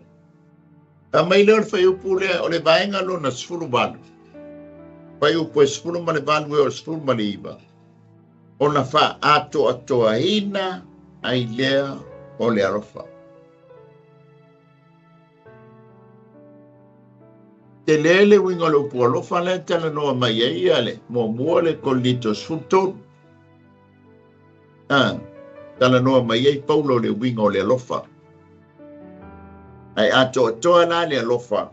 A mai leo whai upu lea o le vaenga lo na sfuru balu. Whai upu e sfuru male balu e o sfuru male iba. O na wha atoa ina ai lea o le alofa. Te lele winga lo upu alofa le tala noa mai e ale. Mua le kolito sfuru tonu. Tala noa mai ei paulo le winga o le alofa. Ai atoa la le alofa.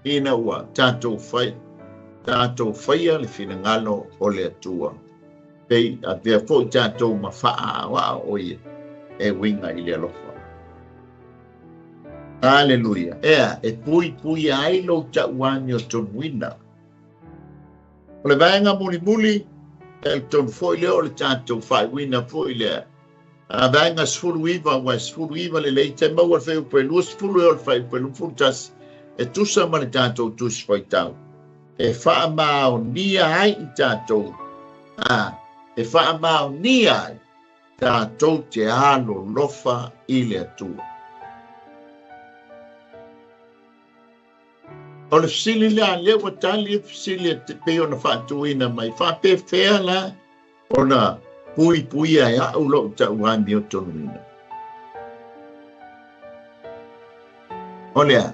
Ina ua tātou whaia le whina ngalo o le atua. Pei a vea fo tātou ma whaa wa oia e winga I le alofa. Hallelujah. Ea, e pui ai lo ta wani o ton wina. O le vaenga muli, el ton foi leo le tātou whai wina foi lea. A vaenga sfuru iwa le leite maua wheu pelu, sfuru eo le whai pelu futas, e tusa ma le tātou tusi whai tau. E wha mao nia ai I tātou. E wha mao nia ai tātou te alo lofa I le atua. O le fsili lea leo tali e fsili te peo na whaatuina mai. Whape whea la, o na pui ai au lo ta wa mi o tonu. Olea,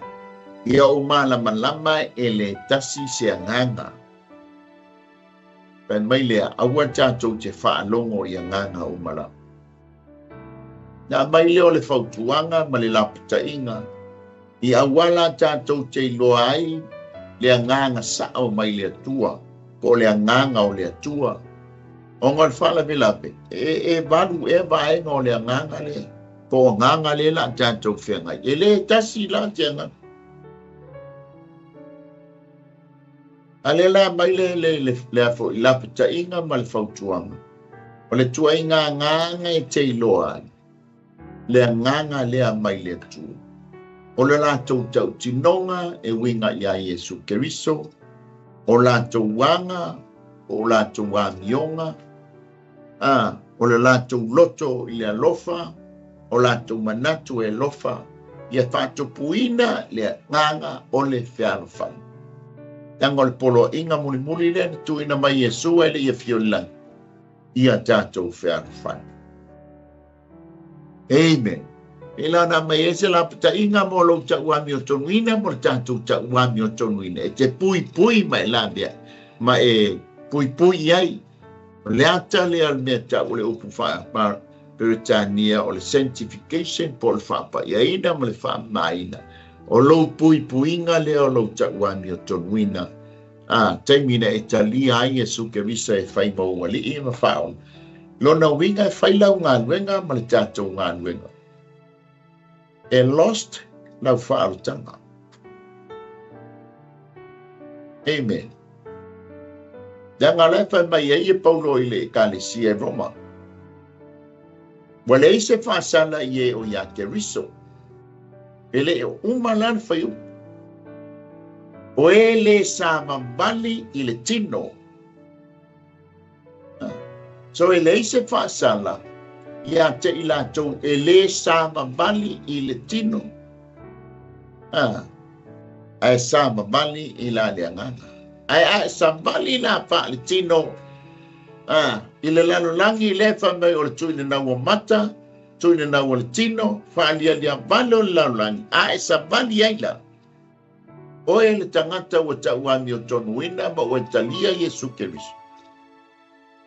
ia o malama ele tasi se nganga. Pen mai lea awa tātou te whaalongo i a nganga o malama. Nā mai leo le whautuanga ma le lapita inga. I awala tātou te loa ai lea nganga sao mai lea tua. Po lea nganga o lea tua. O ngal whala vilape. Valu vaenga o lea nganga lea. Po nganga le la tātou whenga. Le tasi la tenga. Alela mai le afo i lapita inga ma le whautuanga. O le tua inga nganga e te loa ai. Le nganga lea mai le tu. O le lātou tau tinonga e winga ia Yesu Keriso. O lātou wanga, o lātou wamionga. O le lātou loto i le alofa. O lātou manatu e lofa. Ia whātou puina le nganga o le whiarwhai. Tanga le polo inga muli le tu ina mai Yesu e le ia fiola. Ia tātou whiarwhai. Amen. Ela na mai ese la pata inga mo lo ta wami o tonuina mo tātou ta wami o tonuina. E te pui mai la bia. Ma e pui ai. Le ata le al mea ta o le upu wha par Peritania o le sanctification po le whapa. Ia ina mo le wha maina. O lo pui inga le o lo ta wami o tonuina. Taimina e talia ai e suke visa e whai mawali i ma whaon. Lona winga e whailau ngā nuenga ma le tātou ngā nuenga. E lost nau whaarutanga. Amen. Danga le whai mai e paulo i le Ekalesia Roma. Wale i se whaasala i e o ia Keriso. E le o umalan whaiu. O e le sa mambali i le tino. So e le se whaasala, ia te i lātou e le sa mambali i le tino. Ai sa mambali i la le anganga. Ai sa mambali la wha le tino. I le lalolangi le whamai o le tuina na ua mata, tuina na ua le tino, wha lia valo le lalolangi. Ai sa mambali ai la. O e le tangata ua ta uami o tonuina ma ua talia Yesu Keriso.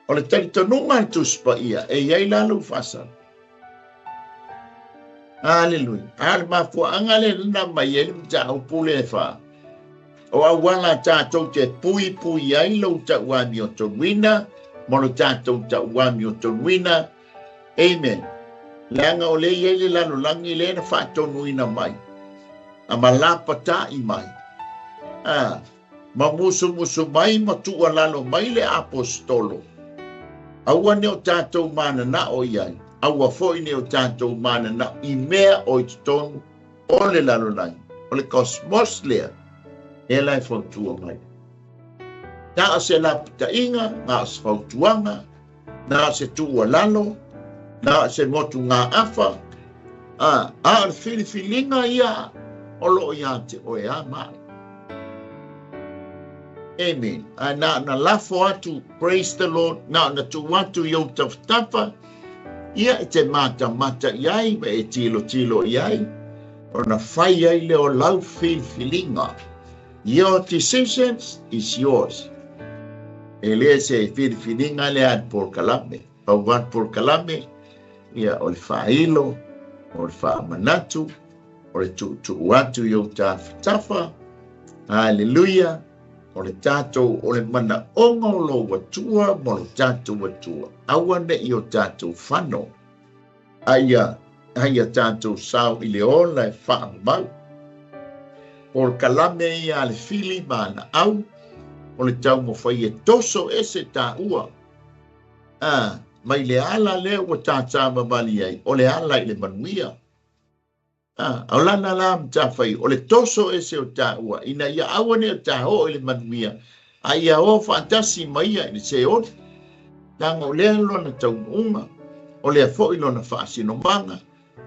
O le talitonunga tu spa ia, e iai lalu whasa. Hallelujah. Ale mafuanga le nina mai e mta upule e wha. O awala tātou te pui ai lau ta uami o tonuina, mono tātou ta uami o tonuina. Amen. Langa o le iai le lalo langi le na wha tonuina mai. A malapa ta i mai. Ma musu mai ma tua lalo mai le apostolo. Aua ne o tātou mana na o iai. Aua foi ne o tātou mana na i mea o i tonu o le lalolai. O le kosmos lea. E lai fautua mai. Nā a se lapita inga, nā a se fautuanga, nā a se tua lalo, nā a se motu ngā afa. A le filifilinga ia o lo ia te o e a mai. Amen. Na lafo atu, praise the Lord. Na tu watu yo taftafa. Ia e te mata iai, me e tilo iai. O na whai ai leo lau filinga. Your decisions is yours. E lea se filinga lea por kalame. Pauan por kalame. Ia o le whailo, o le whaamanatu, o le tu watu yo taftafa. Hallelujah. O le tātou o le mana onga o lo watua mo le tātou watua. Awa ne i o tātou whano. Aia tātou sao i le ola e whaamau. O le kalame i a le fili mana au. O le tau mo whai e toso ese tā ua. Mai le ala leo wa tātā mamali ai. O le ala i le manuia. O lana la mta whai, o le toso e se o tā ua, ina ia awane o tā ho o le manuia, a ia o whaantasi maia i se o, tanga o lea lona tau unga, o lea fo i lona whaasino manga,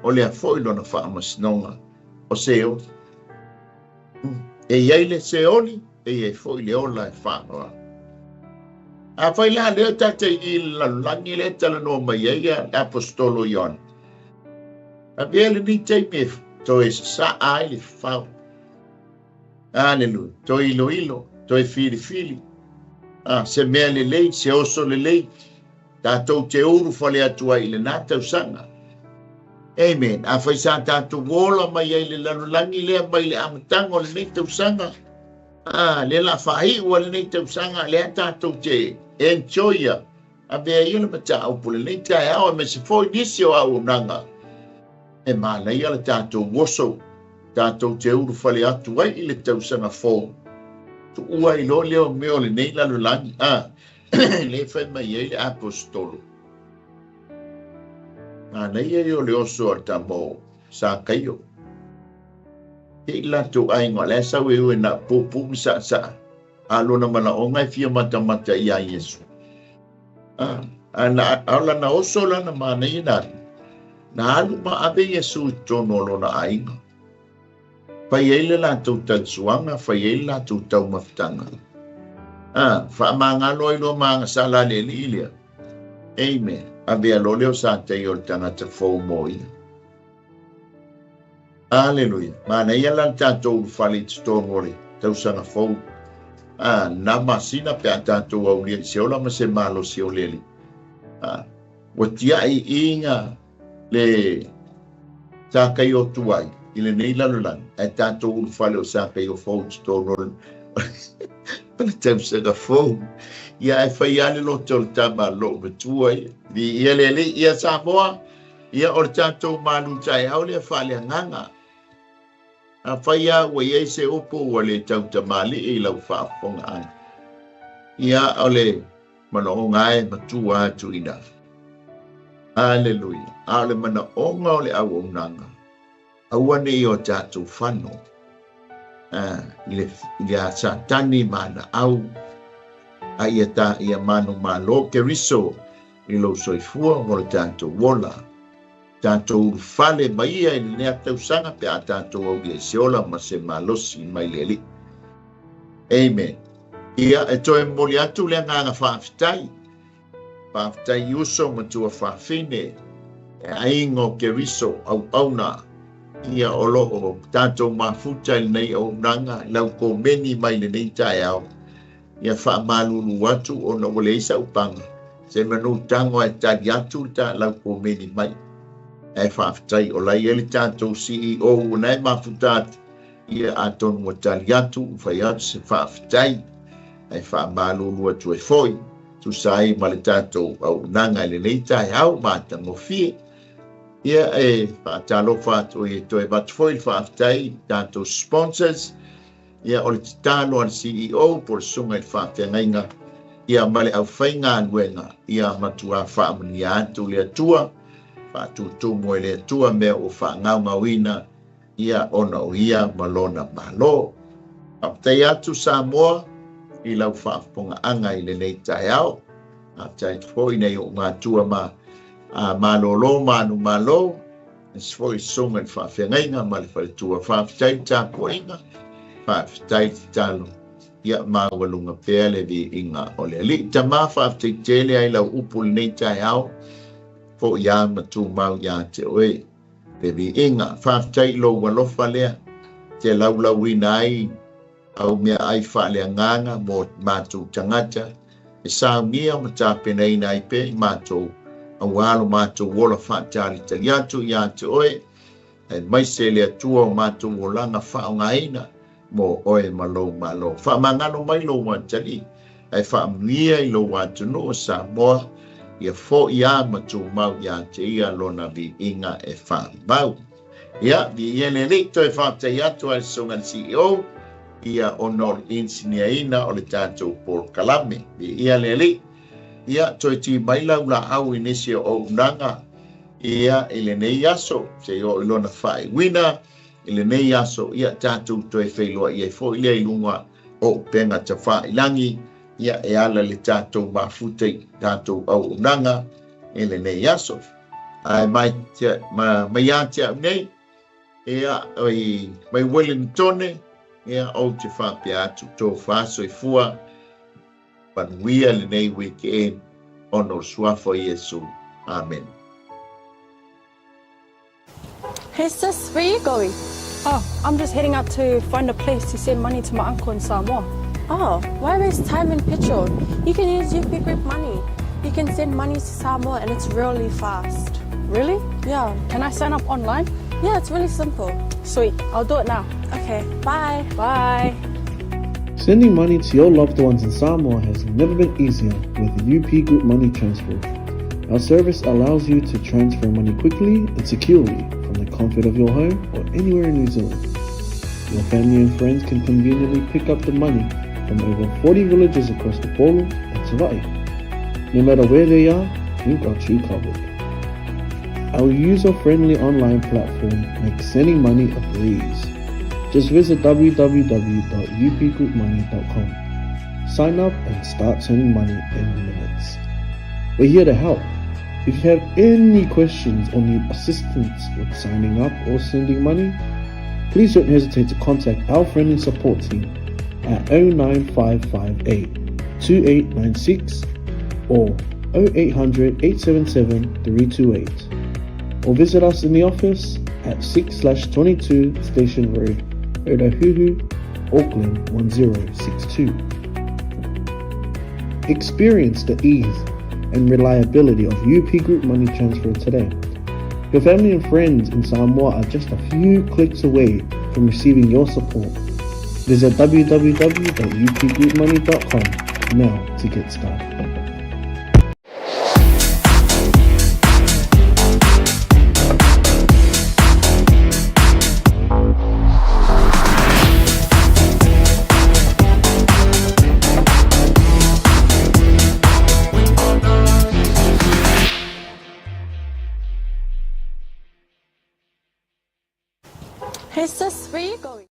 o lea fo i lona whaamasnonga, o se o. E iai le se oni, e iai fo i le ola e whaanoa. A fai la leo tate I langi le tala no maia apostolo Ioan. A vele ni te me toi sa ai le fau. Aleluia. Toi ilo, toi fili. Se mea le lei, se oso le lei. Tātou te uru fale atua I le nātau sanga. Amen. A fai sa tātou wola mai ai le lanulangi lea mai le amatango le nei tau sanga. Le la whahi ua le nei tau sanga lea tātou te enjoya. A bea iala mata au pule nei tai awa me se foi nisi o au nanga. E mana iala tātou woso. Tātou te uru fale atua I le tau sanga fō. Tu ua I lo leo meo le nei lanulangi. Le fai mai ai le apostolo. Nei e o le oso al tamo sa kaio. Te la tu ai ngā le sa wewe na pupu sa. Alona mana o ngai fia mata I a Yesu. Ala na oso la na mana I na. Na alu ma abe Yesu tono lo na ainga. Pai ele la tu tatsuanga, pai ele la tu tau maftanga. Fa mangalo I lo manga sala le lilia. Amen. Abia lo leo sa te yo tangata fo moi. Aleluia. Mana ia lan tatou fali tōngore. Tau sanga fo. Na masina pe tatou au lia se ola ma se malo se o leli. Wa tia I inga le sa kai o tuai. Ile nei lalulan. E tatou fali o sa kai o fo tōngore. Pela tau sanga fo. Ia e whai ane lo tol tama lo betuai. Di ia lele, ia Samoa, ia or tātou malu tai au lea whale nganga. A whai a wa ia se opo wa le tau tamali e lau whaafonga ai. Ia au le mana o ngai matua atu ina. Aleluia. Au le mana o ngā o le au o nanga. Awane I o tātou whano. Ia satani mana au. Ia ta ia manu malo ke riso I lo soifua mo le tātou wola. Tātou fale mai ai nea tau sanga pe a tātou au ia seola ma se malosi mai leli. Amen. Ia e toe moli atu lea nganga whaafitai. Whaafitai uso ma tua whaafine. E aingo ke riso au auna. Ia olo o tātou mafuta nei au nanga lau ko meni mai le nei tai au. Ia wha malulu watu o na wale isa upanga. Se manu tango e tali atu ta lau ko meni mai. E whaafitai o lai ele tātou CEO o nei mafutat. Ia aton mo tali atu whai atu se whaafitai. E wha malulu watu e foi. Tu sai ma le tātou au nanga ele nei tai au mātango fie. Ia e whaatalo whatu e toi batu foi whaafitai tātou sponsors. Ia o le titano al CEO por sunga I whaafiangainga. Ia male au whainga anuenga. Ia matua whaamani atu le atua. Whaatutu mo le atua mea o whaangaungawina. Ia ona o ia malona malo. Aptai atu Samoa. I lau whaafonga anga I le nei tai au. Aptai fwoi nei o ngā tua ma malolo manu malo. Sfoi sunga I whaafiangainga male whaletua whaafitai tāpoinga. Whaafitai talo. Ia mawalunga pēle vi inga o le ali. Ta maa whaafitai tele ai lau upul nei tai au. Fo ia matu mau ia te oe. Pe vi inga. Whaafitai lo walofa lea. Te lau ina ai. Au mea ai whaalea nganga mo mātou tangata. E sā mia ma tāpena ina ai pe mātou. Au alo mātou wola whaatari tali atu ia te oe. E mai se lea tua o mātou wolanga whaonga ina. Mo oe malo. Wha mangano mai lo wantali. E wha mia I lo wantunu o Samoa. Ia fo ia matu mau ia te ia lona vi inga e wha mau. Ia, vi ia le rito e wha te atu ai songa CEO. Ia onor insinia ina o le tātou por kalame. Vi ia le li. Ia toi ti mai lau la au inisio o unanga. Ia ele nei aso. Se o ilona whae wina. Ile nei aso ia tātou toi whailoa ia fo ile ilunga o penga ta whailangi ia e ala le tātou mawhutei tātou au unanga ile nei aso. Ai mai atia nei ia oi mai Wellingtone ia o te whapea atu tō whāsoi fua panuia le nei weekend ono suafo Yesu. Amen. Hey sis, where are you going? Oh, I'm just heading out to find a place to send money to my uncle in Samoa. Oh, why waste time and petrol? You can use UP Group Money. You can send money to Samoa and it's really fast. Really? Yeah. Can I sign up online? Yeah, it's really simple. Sweet, I'll do it now. Okay, bye. Bye. Sending money to your loved ones in Samoa has never been easier with the UP Group Money Transfer. Our service allows you to transfer money quickly and securely from the comfort of your home or anywhere in New Zealand. Your family and friends can conveniently pick up the money from over 40 villages across the Polo and Savai. No matter where they are, we've got you covered. Our user-friendly online platform makes sending money a breeze. Just visit www.upgroupmoney.com. Sign up and start sending money in minutes. We're here to help. If you have any questions or need assistance with signing up or sending money, please don't hesitate to contact our friendly support team at 09558 2896 or 0800 877 328, or visit us in the office at 6/22 Station Road, Otahuhu, Auckland 1062. Experience the ease and reliability of UP Group Money Transfer today. Your family and friends in Samoa are just a few clicks away from receiving your support. Visit www.upgroupmoney.com now to get started. Hey sis, where are you going?